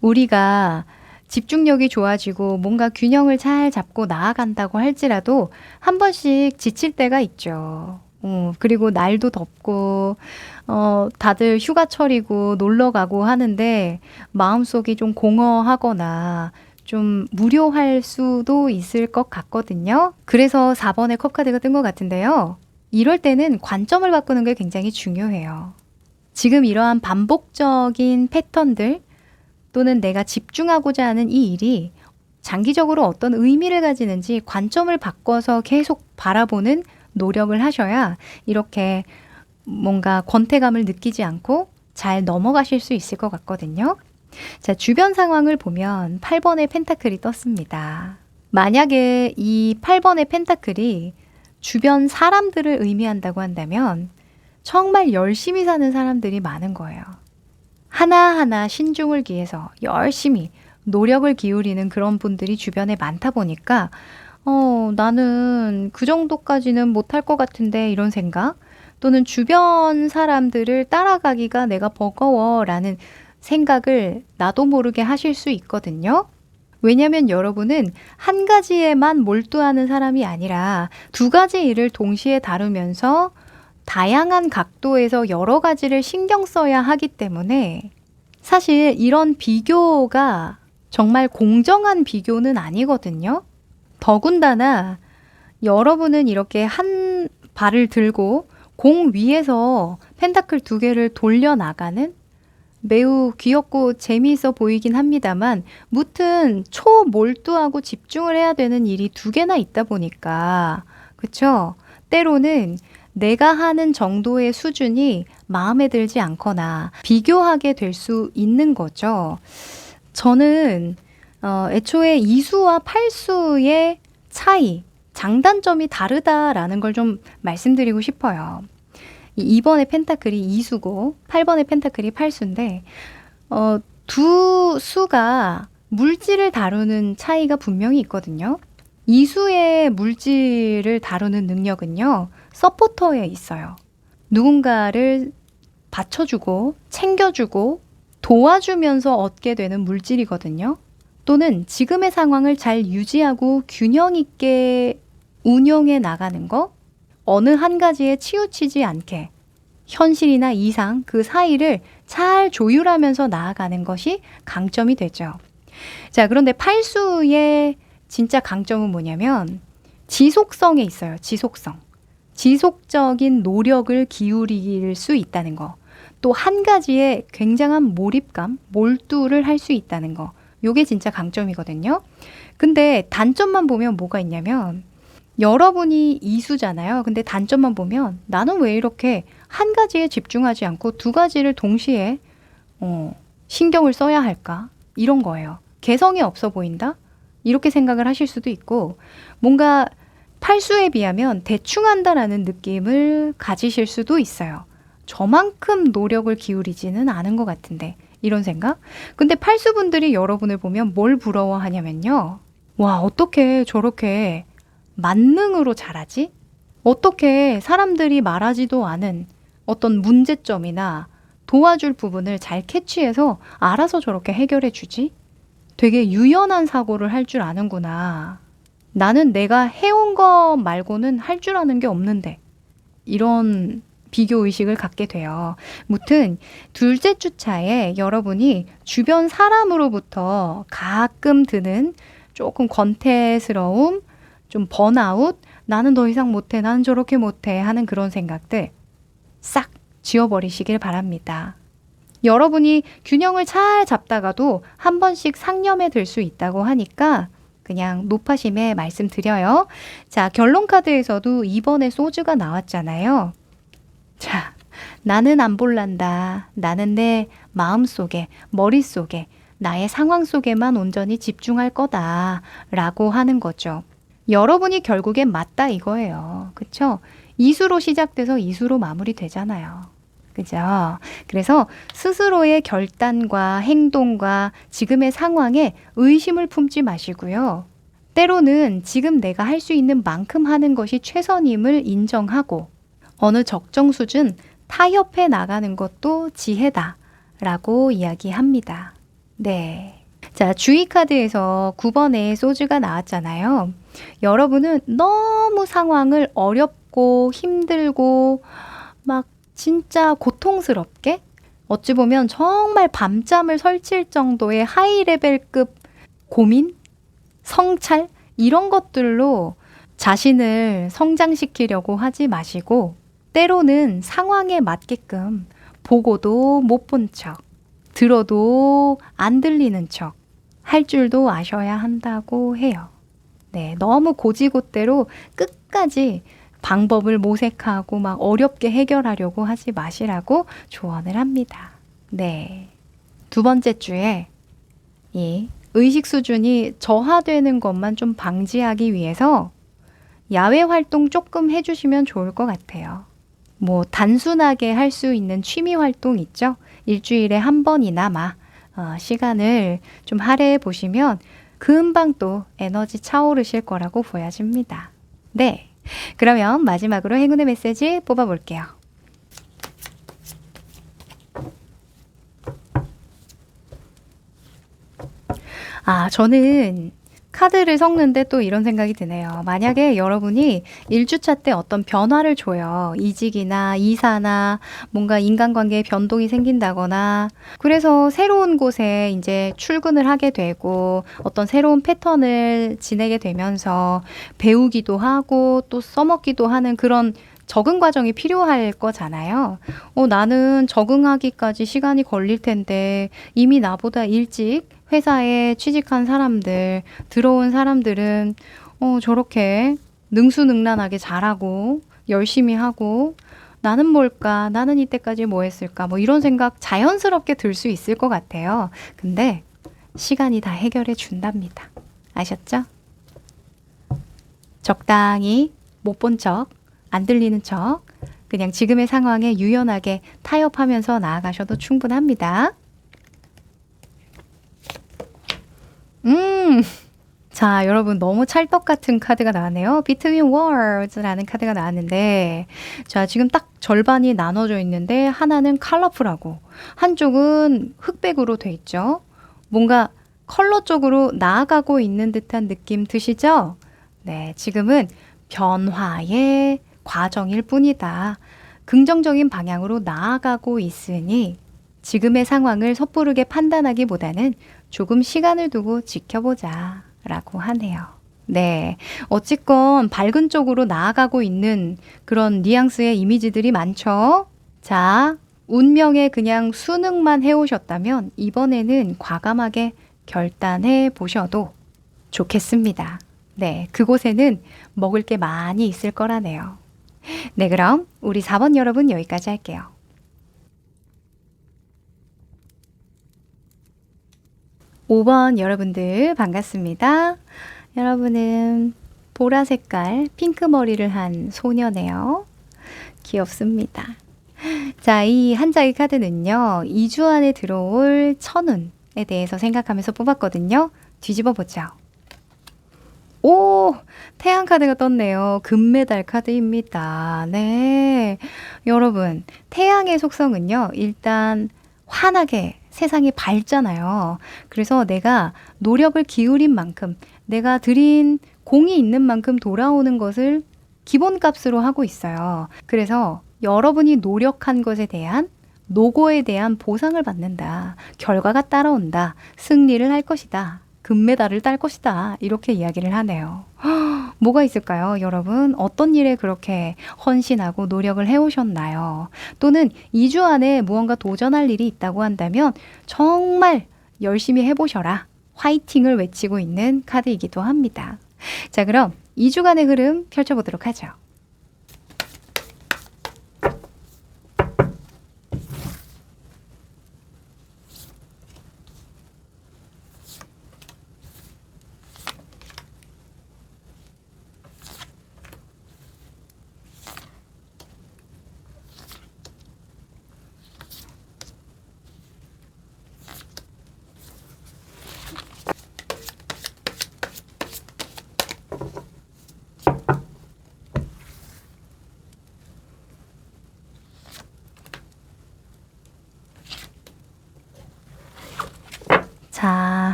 우리가 집중력이 좋아지고 뭔가 균형을 잘 잡고 나아간다고 할지라도 한 번씩 지칠 때가 있죠. 그리고 날도 덥고, 다들 휴가철이고 놀러 가고 하는데 마음속이 좀 공허하거나 좀 무료할 수도 있을 것 같거든요. 그래서 4번의 컵카드가 뜬 것 같은데요. 이럴 때는 관점을 바꾸는 게 굉장히 중요해요. 지금 이러한 반복적인 패턴들 또는 내가 집중하고자 하는 이 일이 장기적으로 어떤 의미를 가지는지 관점을 바꿔서 계속 바라보는 노력을 하셔야 이렇게 뭔가 권태감을 느끼지 않고 잘 넘어가실 수 있을 것 같거든요. 자, 주변 상황을 보면 8번의 펜타클이 떴습니다. 만약에 이 8번의 펜타클이 주변 사람들을 의미한다고 한다면 정말 열심히 사는 사람들이 많은 거예요. 하나하나 신중을 기해서 열심히 노력을 기울이는 그런 분들이 주변에 많다 보니까 나는 그 정도까지는 못할 것 같은데 이런 생각 또는 주변 사람들을 따라가기가 내가 버거워라는 생각을 나도 모르게 하실 수 있거든요. 왜냐하면 여러분은 한 가지에만 몰두하는 사람이 아니라 두 가지 일을 동시에 다루면서 다양한 각도에서 여러 가지를 신경 써야 하기 때문에 사실 이런 비교가 정말 공정한 비교는 아니거든요. 더군다나 여러분은 이렇게 한 발을 들고 공 위에서 펜타클 2개를 돌려나가는 매우 귀엽고 재미있어 보이긴 합니다만 무튼 초몰두하고 집중을 해야 되는 일이 2개나 있다 보니까 그쵸? 때로는 내가 하는 정도의 수준이 마음에 들지 않거나 비교하게 될 수 있는 거죠. 저는 애초에 이수와 팔수의 차이, 장단점이 다르다라는 걸 좀 말씀드리고 싶어요. 2번의 펜타클이 이수고 8번의 펜타클이 팔수인데 두 수가 물질을 다루는 차이가 분명히 있거든요. 이수의 물질을 다루는 능력은요. 서포터에 있어요. 누군가를 받쳐주고 챙겨주고 도와주면서 얻게 되는 물질이거든요. 또는 지금의 상황을 잘 유지하고 균형 있게 운용해 나가는 거, 어느 한 가지에 치우치지 않게 현실이나 이상 그 사이를 잘 조율하면서 나아가는 것이 강점이 되죠. 자, 그런데 팔수의 진짜 강점은 뭐냐면 지속성에 있어요. 지속성. 지속적인 노력을 기울일 수 있다는 거. 또 한 가지에 굉장한 몰입감, 몰두를 할 수 있다는 거. 요게 진짜 강점이거든요. 근데 단점만 보면 뭐가 있냐면 여러분이 이수잖아요. 근데 단점만 보면 나는 왜 이렇게 한 가지에 집중하지 않고 두 가지를 동시에 신경을 써야 할까? 이런 거예요. 개성이 없어 보인다? 이렇게 생각을 하실 수도 있고 뭔가 팔수에 비하면 대충 한다라는 느낌을 가지실 수도 있어요. 저만큼 노력을 기울이지는 않은 것 같은데 이런 생각? 근데 팔수분들이 여러분을 보면 뭘 부러워하냐면요. 와, 어떻게 저렇게 만능으로 잘하지? 어떻게 사람들이 말하지도 않은 어떤 문제점이나 도와줄 부분을 잘 캐치해서 알아서 저렇게 해결해 주지? 되게 유연한 사고를 할 줄 아는구나. 나는 내가 해온 거 말고는 할 줄 아는 게 없는데. 이런 비교의식을 갖게 돼요. 무튼 둘째 주차에 여러분이 주변 사람으로부터 가끔 드는 조금 권태스러움, 좀 번아웃, 나는 더 이상 못해, 나는 저렇게 못해 하는 그런 생각들 싹 지워버리시길 바랍니다. 여러분이 균형을 잘 잡다가도 한 번씩 상념에 들 수 있다고 하니까 그냥 노파심에 말씀드려요. 자, 결론 카드에서도 2번에 소주가 나왔잖아요. 자, 나는 안 볼란다. 나는 내 마음속에, 머릿속에, 나의 상황 속에만 온전히 집중할 거다. 라고 하는 거죠. 여러분이 결국엔 맞다 이거예요. 그쵸? 이수로 시작돼서 이수로 마무리되잖아요. 그죠? 그래서 스스로의 결단과 행동과 지금의 상황에 의심을 품지 마시고요. 때로는 지금 내가 할 수 있는 만큼 하는 것이 최선임을 인정하고 어느 적정 수준 타협해 나가는 것도 지혜다 라고 이야기합니다. 네. 자, 주의 카드에서 9번에 소주가 나왔잖아요. 여러분은 너무 상황을 어렵고 힘들고 막 진짜 고통스럽게 어찌 보면 정말 밤잠을 설칠 정도의 하이 레벨급 고민, 성찰 이런 것들로 자신을 성장시키려고 하지 마시고 때로는 상황에 맞게끔 보고도 못 본 척, 들어도 안 들리는 척 할 줄도 아셔야 한다고 해요. 네, 너무 고지고대로 끝까지 방법을 모색하고 막 어렵게 해결하려고 하지 마시라고 조언을 합니다. 네. 두 번째 주에 이 의식 수준이 저하되는 것만 좀 방지하기 위해서 야외 활동 조금 해주시면 좋을 것 같아요. 뭐 단순하게 할 수 있는 취미 활동 있죠? 일주일에 한 번이나마 시간을 좀 할애해 보시면 금방 또 에너지 차오르실 거라고 보여집니다. 네, 그러면 마지막으로 행운의 메시지 뽑아볼게요. 저는 카드를 섞는데 또 이런 생각이 드네요. 만약에 여러분이 1주차 때 어떤 변화를 줘요. 이직이나 이사나 뭔가 인간관계에 변동이 생긴다거나 그래서 새로운 곳에 이제 출근을 하게 되고 어떤 새로운 패턴을 지내게 되면서 배우기도 하고 또 써먹기도 하는 그런 적응 과정이 필요할 거잖아요. 나는 적응하기까지 시간이 걸릴 텐데 이미 나보다 일찍 회사에 취직한 사람들, 들어온 사람들은 저렇게 능수능란하게 잘하고 열심히 하고 나는 뭘까? 나는 이때까지 뭐 했을까? 뭐 이런 생각 자연스럽게 들 수 있을 것 같아요. 근데 시간이 다 해결해 준답니다. 아셨죠? 적당히 못 본 척, 안 들리는 척, 그냥 지금의 상황에 유연하게 타협하면서 나아가셔도 충분합니다. 자, 여러분 너무 찰떡 같은 카드가 나왔네요. Between Worlds라는 카드가 나왔는데 자, 지금 딱 절반이 나눠져 있는데 하나는 컬러풀하고 한쪽은 흑백으로 돼 있죠. 뭔가 컬러 쪽으로 나아가고 있는 듯한 느낌 드시죠? 네, 지금은 변화의 과정일 뿐이다. 긍정적인 방향으로 나아가고 있으니 지금의 상황을 섣부르게 판단하기보다는 조금 시간을 두고 지켜보자 라고 하네요. 네. 어찌건 밝은 쪽으로 나아가고 있는 그런 뉘앙스의 이미지들이 많죠? 자, 운명에 그냥 순응만 해오셨다면 이번에는 과감하게 결단해 보셔도 좋겠습니다. 네. 그곳에는 먹을 게 많이 있을 거라네요. 네. 그럼 우리 4번 여러분 여기까지 할게요. 5번 여러분들 반갑습니다. 여러분은 보라 색깔 핑크 머리를 한 소녀네요. 귀엽습니다. 자, 이 한 장의 카드는요. 2주 안에 들어올 천운에 대해서 생각하면서 뽑았거든요. 뒤집어 보죠. 오! 태양 카드가 떴네요. 금메달 카드입니다. 네. 여러분, 태양의 속성은요. 일단 환하게 세상이 밝잖아요. 그래서 내가 노력을 기울인 만큼, 내가 들인 공이 있는 만큼 돌아오는 것을 기본값으로 하고 있어요. 그래서 여러분이 노력한 것에 대한 노고에 대한 보상을 받는다. 결과가 따라온다. 승리를 할 것이다. 금메달을 딸 것이다. 이렇게 이야기를 하네요. 뭐가 있을까요? 여러분 어떤 일에 그렇게 헌신하고 노력을 해오셨나요? 또는 2주 안에 무언가 도전할 일이 있다고 한다면 정말 열심히 해보셔라. 화이팅을 외치고 있는 카드이기도 합니다. 자, 그럼 2주간의 흐름 펼쳐보도록 하죠.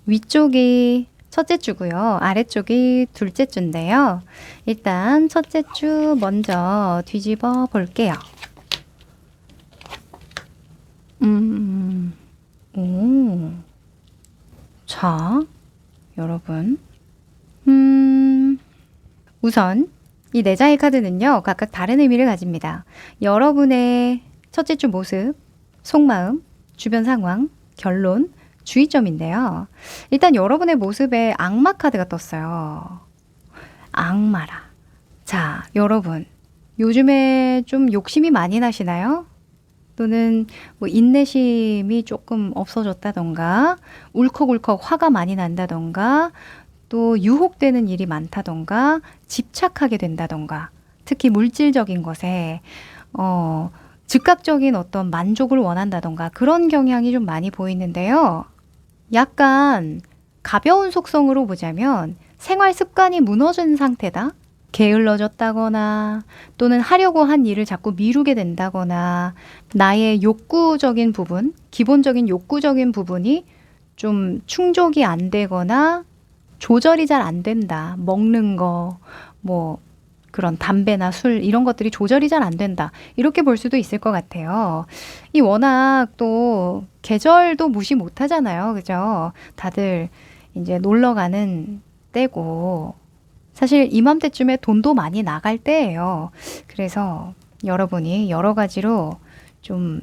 위쪽이 첫째 주고요. 아래쪽이 둘째 주인데요. 일단 첫째 주 먼저 뒤집어 볼게요. 오. 자, 여러분. 우선 이 네 장의 카드는요, 각각 다른 의미를 가집니다. 여러분의 첫째 주 모습, 속마음, 주변 상황, 결론, 주의점인데요. 일단 여러분의 모습에 악마 카드가 떴어요. 악마라. 자, 여러분. 요즘에 좀 욕심이 많이 나시나요? 또는 뭐 인내심이 조금 없어졌다던가, 울컥울컥 화가 많이 난다던가, 또 유혹되는 일이 많다던가, 집착하게 된다던가, 특히 물질적인 것에, 즉각적인 어떤 만족을 원한다던가, 그런 경향이 좀 많이 보이는데요. 약간 가벼운 속성으로 보자면 생활 습관이 무너진 상태다. 게을러졌다거나 또는 하려고 한 일을 자꾸 미루게 된다거나 나의 욕구적인 부분, 기본적인 욕구적인 부분이 좀 충족이 안 되거나 조절이 잘 안 된다. 먹는 거, 뭐 그런 담배나 술 이런 것들이 조절이 잘 안 된다. 이렇게 볼 수도 있을 것 같아요. 이 워낙 또 계절도 무시 못 하잖아요. 그죠? 다들 이제 놀러 가는 때고 사실 이맘때쯤에 돈도 많이 나갈 때예요. 그래서 여러분이 여러 가지로 좀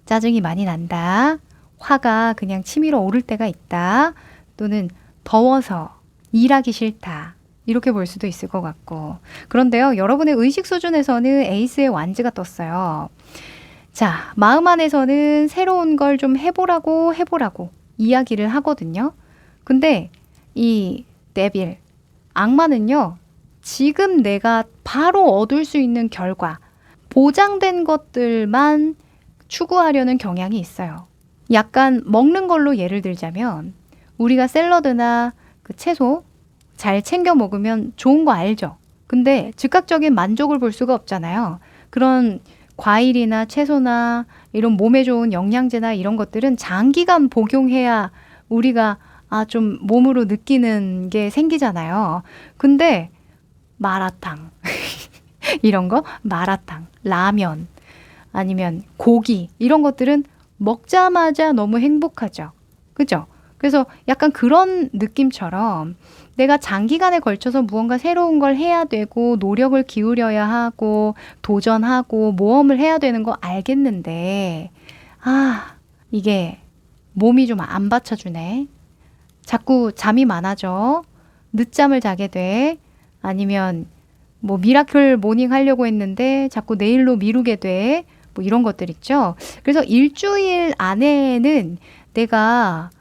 짜증이 많이 난다. 화가 그냥 치밀어 오를 때가 있다. 또는 더워서 일하기 싫다. 이렇게 볼 수도 있을 것 같고. 그런데요, 여러분의 의식 수준에서는 에이스의 완즈가 떴어요. 자, 마음 안에서는 새로운 걸 좀 해보라고 이야기를 하거든요. 근데 이 데빌, 악마는요, 지금 내가 바로 얻을 수 있는 결과, 보장된 것들만 추구하려는 경향이 있어요. 약간 먹는 걸로 예를 들자면, 우리가 샐러드나 그 채소 잘 챙겨 먹으면 좋은 거 알죠? 근데 즉각적인 만족을 볼 수가 없잖아요. 그런 과일이나 채소나 이런 몸에 좋은 영양제나 이런 것들은 장기간 복용해야 우리가 좀 몸으로 느끼는 게 생기잖아요. 근데 마라탕 이런 거, 마라탕, 라면 아니면 고기 이런 것들은 먹자마자 너무 행복하죠. 그죠? 그래서 약간 그런 느낌처럼 내가 장기간에 걸쳐서 무언가 새로운 걸 해야 되고 노력을 기울여야 하고 도전하고 모험을 해야 되는 거 알겠는데 이게 몸이 좀 안 받쳐주네. 자꾸 잠이 많아져. 늦잠을 자게 돼. 아니면 뭐 미라클 모닝 하려고 했는데 자꾸 내일로 미루게 돼. 뭐 이런 것들 있죠. 그래서 일주일 안에는 내가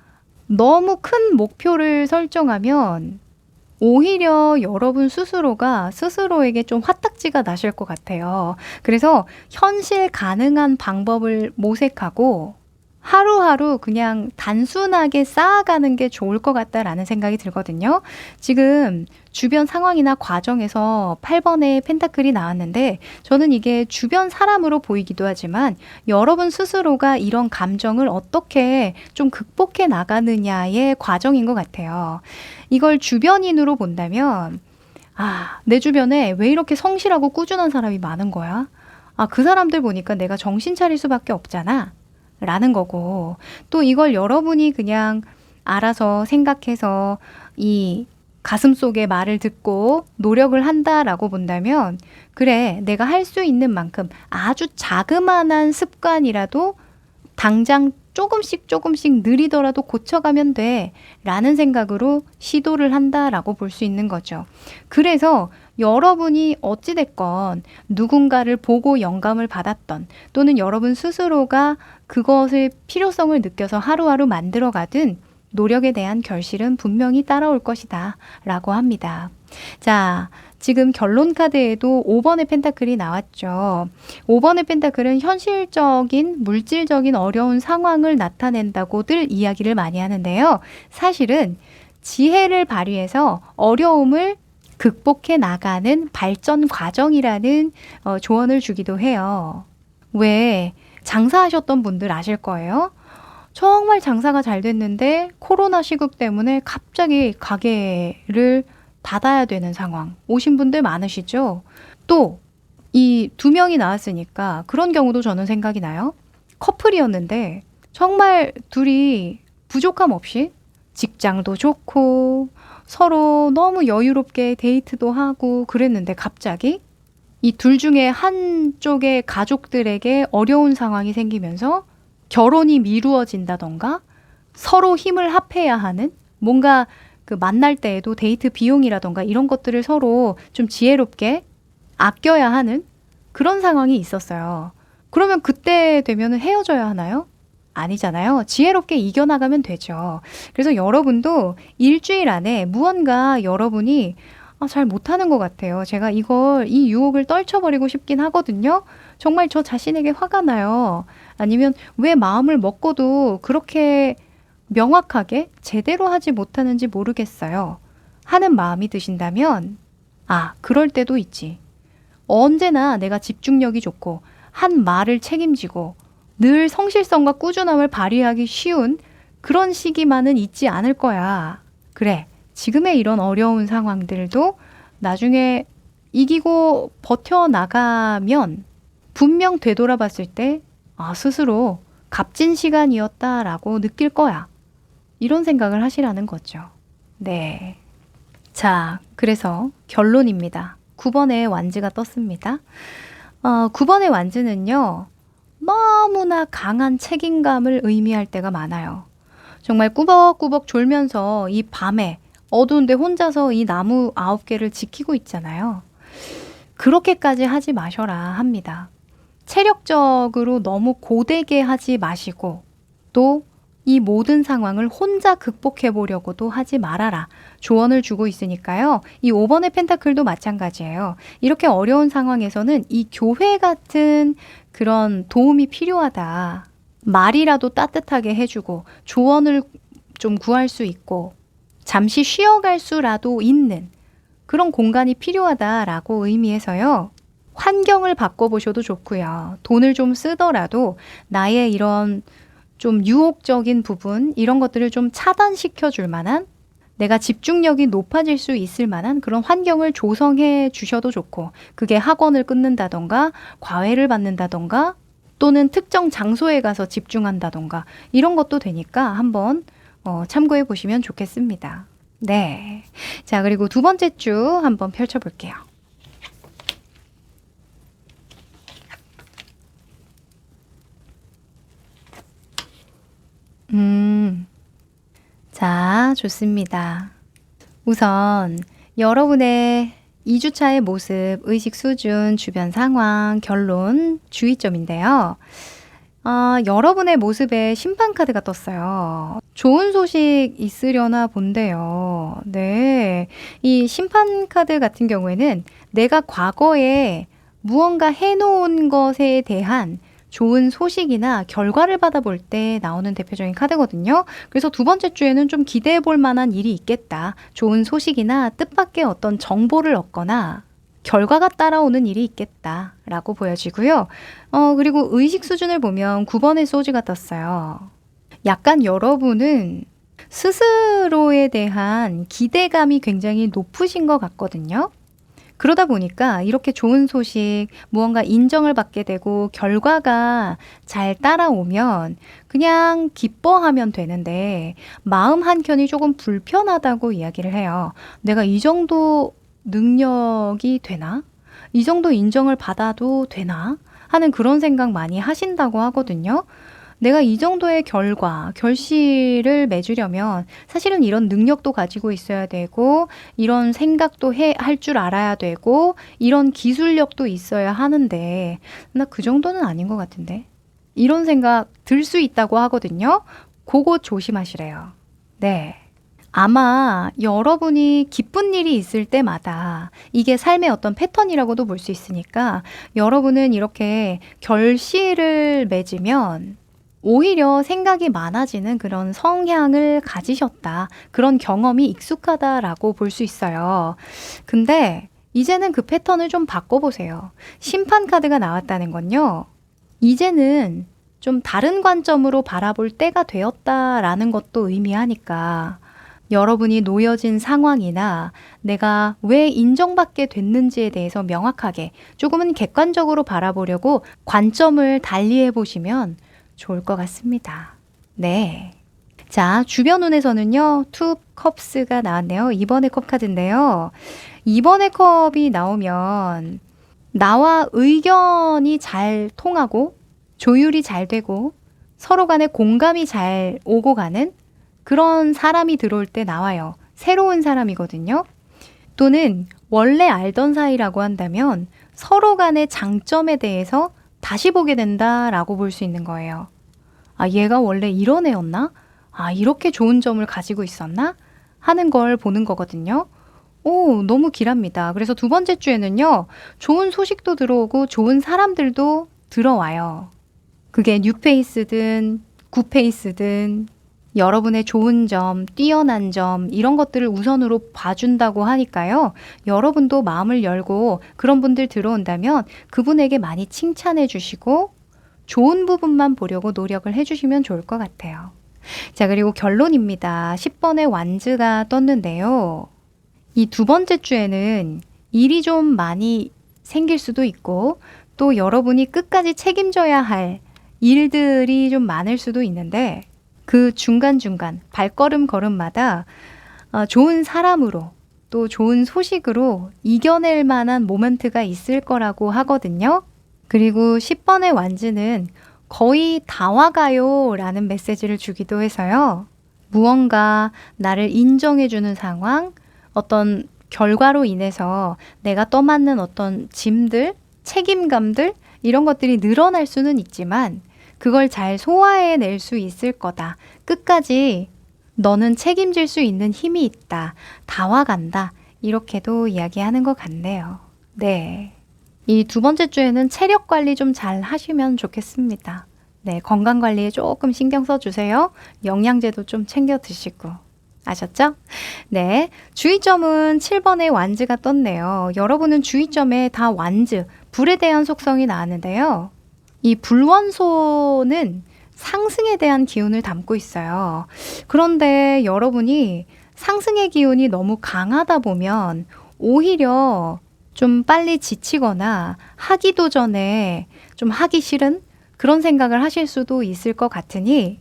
너무 큰 목표를 설정하면 오히려 여러분 스스로가 스스로에게 좀 화딱지가 나실 것 같아요. 그래서 현실 가능한 방법을 모색하고 하루하루 그냥 단순하게 쌓아가는 게 좋을 것 같다라는 생각이 들거든요. 지금 주변 상황이나 과정에서 8번의 펜타클이 나왔는데 저는 이게 주변 사람으로 보이기도 하지만 여러분 스스로가 이런 감정을 어떻게 좀 극복해 나가느냐의 과정인 것 같아요. 이걸 주변인으로 본다면 내 주변에 왜 이렇게 성실하고 꾸준한 사람이 많은 거야? 그 사람들 보니까 내가 정신 차릴 수밖에 없잖아. 라는 거고 또 이걸 여러분이 그냥 알아서 생각해서 이 가슴 속의 말을 듣고 노력을 한다라고 본다면 그래 내가 할 수 있는 만큼 아주 자그마한 습관이라도 당장 조금씩 느리더라도 고쳐가면 돼 라는 생각으로 시도를 한다라고 볼 수 있는 거죠. 그래서 여러분이 어찌됐건 누군가를 보고 영감을 받았던 또는 여러분 스스로가 그것의 필요성을 느껴서 하루하루 만들어가든 노력에 대한 결실은 분명히 따라올 것이다 라고 합니다. 자, 지금 결론 카드에도 5번의 펜타클이 나왔죠. 5번의 펜타클은 현실적인, 물질적인 어려운 상황을 나타낸다고들 이야기를 많이 하는데요. 사실은 지혜를 발휘해서 어려움을 극복해 나가는 발전 과정이라는 조언을 주기도 해요. 왜 장사하셨던 분들 아실 거예요. 정말 장사가 잘 됐는데 코로나 시국 때문에 갑자기 가게를 닫아야 되는 상황. 오신 분들 많으시죠? 또 이 두 명이 나왔으니까 그런 경우도 저는 생각이 나요. 커플이었는데 정말 둘이 부족함 없이 직장도 좋고 서로 너무 여유롭게 데이트도 하고 그랬는데 갑자기 이 둘 중에 한쪽의 가족들에게 어려운 상황이 생기면서 결혼이 미루어진다던가 서로 힘을 합해야 하는 뭔가 그 만날 때에도 데이트 비용이라던가 이런 것들을 서로 좀 지혜롭게 아껴야 하는 그런 상황이 있었어요. 그러면 그때 되면은 헤어져야 하나요? 아니잖아요. 지혜롭게 이겨나가면 되죠. 그래서 여러분도 일주일 안에 무언가 여러분이 잘 못하는 것 같아요. 제가 이 유혹을 떨쳐버리고 싶긴 하거든요. 정말 저 자신에게 화가 나요. 아니면 왜 마음을 먹고도 그렇게 명확하게 제대로 하지 못하는지 모르겠어요. 하는 마음이 드신다면, 그럴 때도 있지. 언제나 내가 집중력이 좋고, 한 말을 책임지고, 늘 성실성과 꾸준함을 발휘하기 쉬운 그런 시기만은 있지 않을 거야. 그래, 지금의 이런 어려운 상황들도 나중에 이기고 버텨나가면 분명 되돌아봤을 때, 스스로 값진 시간이었다라고 느낄 거야. 이런 생각을 하시라는 거죠. 네. 자, 그래서 결론입니다. 9번의 완즈가 떴습니다. 9번의 완즈는요, 너무나 강한 책임감을 의미할 때가 많아요. 정말 꾸벅꾸벅 졸면서 이 밤에 어두운데 혼자서 이 나무 9개를 지키고 있잖아요. 그렇게까지 하지 마셔라 합니다. 체력적으로 너무 고되게 하지 마시고 또 이 모든 상황을 혼자 극복해 보려고도 하지 말아라. 조언을 주고 있으니까요. 이 5번의 펜타클도 마찬가지예요. 이렇게 어려운 상황에서는 이 교회 같은 그런 도움이 필요하다. 말이라도 따뜻하게 해주고 조언을 좀 구할 수 있고 잠시 쉬어갈 수라도 있는 그런 공간이 필요하다라고 의미해서요. 환경을 바꿔보셔도 좋고요. 돈을 좀 쓰더라도 나의 이런 좀 유혹적인 부분 이런 것들을 좀 차단시켜 줄 만한 내가 집중력이 높아질 수 있을 만한 그런 환경을 조성해 주셔도 좋고 그게 학원을 끊는다던가 과외를 받는다던가 또는 특정 장소에 가서 집중한다던가 이런 것도 되니까 한번 참고해 보시면 좋겠습니다. 네. 자, 그리고 두 번째 주 한번 펼쳐볼게요. 자, 좋습니다. 우선 여러분의 2주차의 모습, 의식 수준, 주변 상황, 결론, 주의점인데요. 여러분의 모습에 심판 카드가 떴어요. 좋은 소식 있으려나 본데요. 네. 이 심판 카드 같은 경우에는 내가 과거에 무언가 해놓은 것에 대한 좋은 소식이나 결과를 받아볼 때 나오는 대표적인 카드거든요. 그래서 두 번째 주에는 좀 기대해 볼 만한 일이 있겠다. 좋은 소식이나 뜻밖의 어떤 정보를 얻거나 결과가 따라오는 일이 있겠다라고 보여지고요. 그리고 의식 수준을 보면 9번의 소지가 떴어요. 약간 여러분은 스스로에 대한 기대감이 굉장히 높으신 것 같거든요. 그러다 보니까 이렇게 좋은 소식, 무언가 인정을 받게 되고 결과가 잘 따라오면 그냥 기뻐하면 되는데 마음 한켠이 조금 불편하다고 이야기를 해요. 내가 이 정도 능력이 되나? 이 정도 인정을 받아도 되나? 하는 그런 생각 많이 하신다고 하거든요. 내가 이 정도의 결실을 맺으려면 사실은 이런 능력도 가지고 있어야 되고 이런 생각도 할 줄 알아야 되고 이런 기술력도 있어야 하는데 나 그 정도는 아닌 것 같은데 이런 생각 들 수 있다고 하거든요. 그거 조심하시래요. 네. 아마 여러분이 기쁜 일이 있을 때마다 이게 삶의 어떤 패턴이라고도 볼 수 있으니까 여러분은 이렇게 결실을 맺으면 오히려 생각이 많아지는 그런 성향을 가지셨다. 그런 경험이 익숙하다라고 볼 수 있어요. 근데 이제는 그 패턴을 좀 바꿔보세요. 심판 카드가 나왔다는 건요. 이제는 좀 다른 관점으로 바라볼 때가 되었다라는 것도 의미하니까 여러분이 놓여진 상황이나 내가 왜 인정받게 됐는지에 대해서 명확하게 조금은 객관적으로 바라보려고 관점을 달리해 보시면 좋을 것 같습니다. 네. 자, 주변 운에서는요, 투 컵스가 나왔네요. 2번의 컵 카드인데요. 2번의 컵이 나오면 나와 의견이 잘 통하고 조율이 잘 되고 서로 간에 공감이 잘 오고 가는 그런 사람이 들어올 때 나와요. 새로운 사람이거든요. 또는 원래 알던 사이라고 한다면 서로 간의 장점에 대해서 다시 보게 된다라고 볼 수 있는 거예요. 아, 얘가 원래 이런 애였나? 아, 이렇게 좋은 점을 가지고 있었나? 하는 걸 보는 거거든요. 오, 너무 길합니다. 그래서 두 번째 주에는요, 좋은 소식도 들어오고 좋은 사람들도 들어와요. 그게 뉴페이스든 구페이스든 여러분의 좋은 점, 뛰어난 점 이런 것들을 우선으로 봐준다고 하니까요. 여러분도 마음을 열고 그런 분들 들어온다면 그분에게 많이 칭찬해 주시고 좋은 부분만 보려고 노력을 해주시면 좋을 것 같아요. 자, 그리고 결론입니다. 10번의 완즈가 떴는데요. 이 두 번째 주에는 일이 좀 많이 생길 수도 있고 또 여러분이 끝까지 책임져야 할 일들이 좀 많을 수도 있는데 그 중간중간 발걸음마다 좋은 사람으로 또 좋은 소식으로 이겨낼 만한 모멘트가 있을 거라고 하거든요. 그리고 10번의 완즈는 거의 다 와가요 라는 메시지를 주기도 해서요. 무언가 나를 인정해주는 상황, 어떤 결과로 인해서 내가 떠맡는 어떤 짐들, 책임감들 이런 것들이 늘어날 수는 있지만 그걸 잘 소화해낼 수 있을 거다. 끝까지 너는 책임질 수 있는 힘이 있다. 다 와간다. 이렇게도 이야기하는 것 같네요. 네. 이 두 번째 주에는 체력 관리 좀 잘 하시면 좋겠습니다. 네, 건강 관리에 조금 신경 써주세요. 영양제도 좀 챙겨 드시고. 아셨죠? 네, 주의점은 7번의 완즈가 떴네요. 여러분은 주의점에 다 완즈, 불에 대한 속성이 나왔는데요. 이 불원소는 상승에 대한 기운을 담고 있어요. 그런데 여러분이 상승의 기운이 너무 강하다 보면 오히려 좀 빨리 지치거나 하기도 전에 좀 하기 싫은 그런 생각을 하실 수도 있을 것 같으니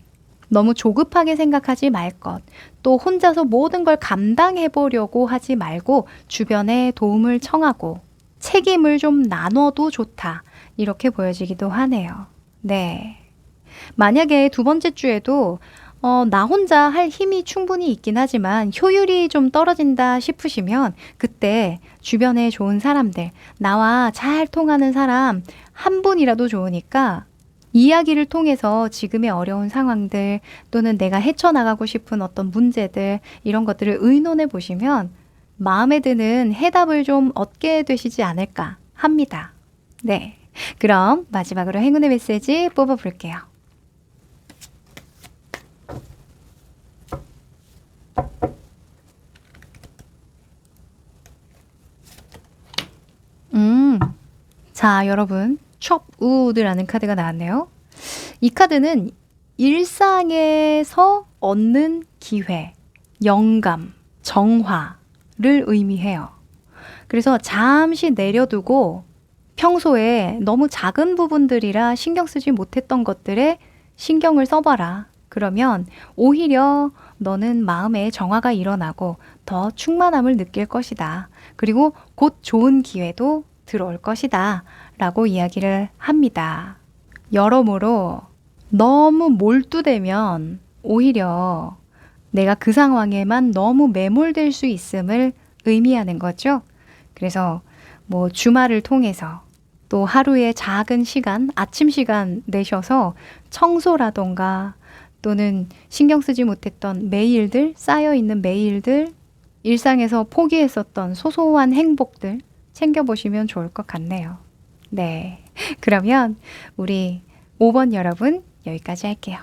너무 조급하게 생각하지 말 것. 또 혼자서 모든 걸 감당해 보려고 하지 말고 주변에 도움을 청하고 책임을 좀 나눠도 좋다. 이렇게 보여지기도 하네요. 네. 만약에 두 번째 주에도 나 혼자 할 힘이 충분히 있긴 하지만 효율이 좀 떨어진다 싶으시면 그때 주변에 좋은 사람들, 나와 잘 통하는 사람 한 분이라도 좋으니까 이야기를 통해서 지금의 어려운 상황들 또는 내가 헤쳐나가고 싶은 어떤 문제들 이런 것들을 의논해 보시면 마음에 드는 해답을 좀 얻게 되시지 않을까 합니다. 네. 그럼 마지막으로 행운의 메시지 뽑아볼게요. 자, 여러분 첩우드라는 카드가 나왔네요. 이 카드는 일상에서 얻는 기회, 영감, 정화를 의미해요. 그래서 잠시 내려두고 평소에 너무 작은 부분들이라 신경 쓰지 못했던 것들에 신경을 써봐라. 그러면 오히려 너는 마음에 정화가 일어나고 더 충만함을 느낄 것이다. 그리고 곧 좋은 기회도 들어올 것이다. 라고 이야기를 합니다. 여러모로 너무 몰두되면 오히려 내가 그 상황에만 너무 매몰될 수 있음을 의미하는 거죠. 그래서 뭐 주말을 통해서 또 하루에 작은 시간, 아침 시간 내셔서 청소라던가 또는 신경 쓰지 못했던 메일들, 쌓여있는 메일들, 일상에서 포기했었던 소소한 행복들 챙겨보시면 좋을 것 같네요. 네, 그러면 우리 5번 여러분 여기까지 할게요.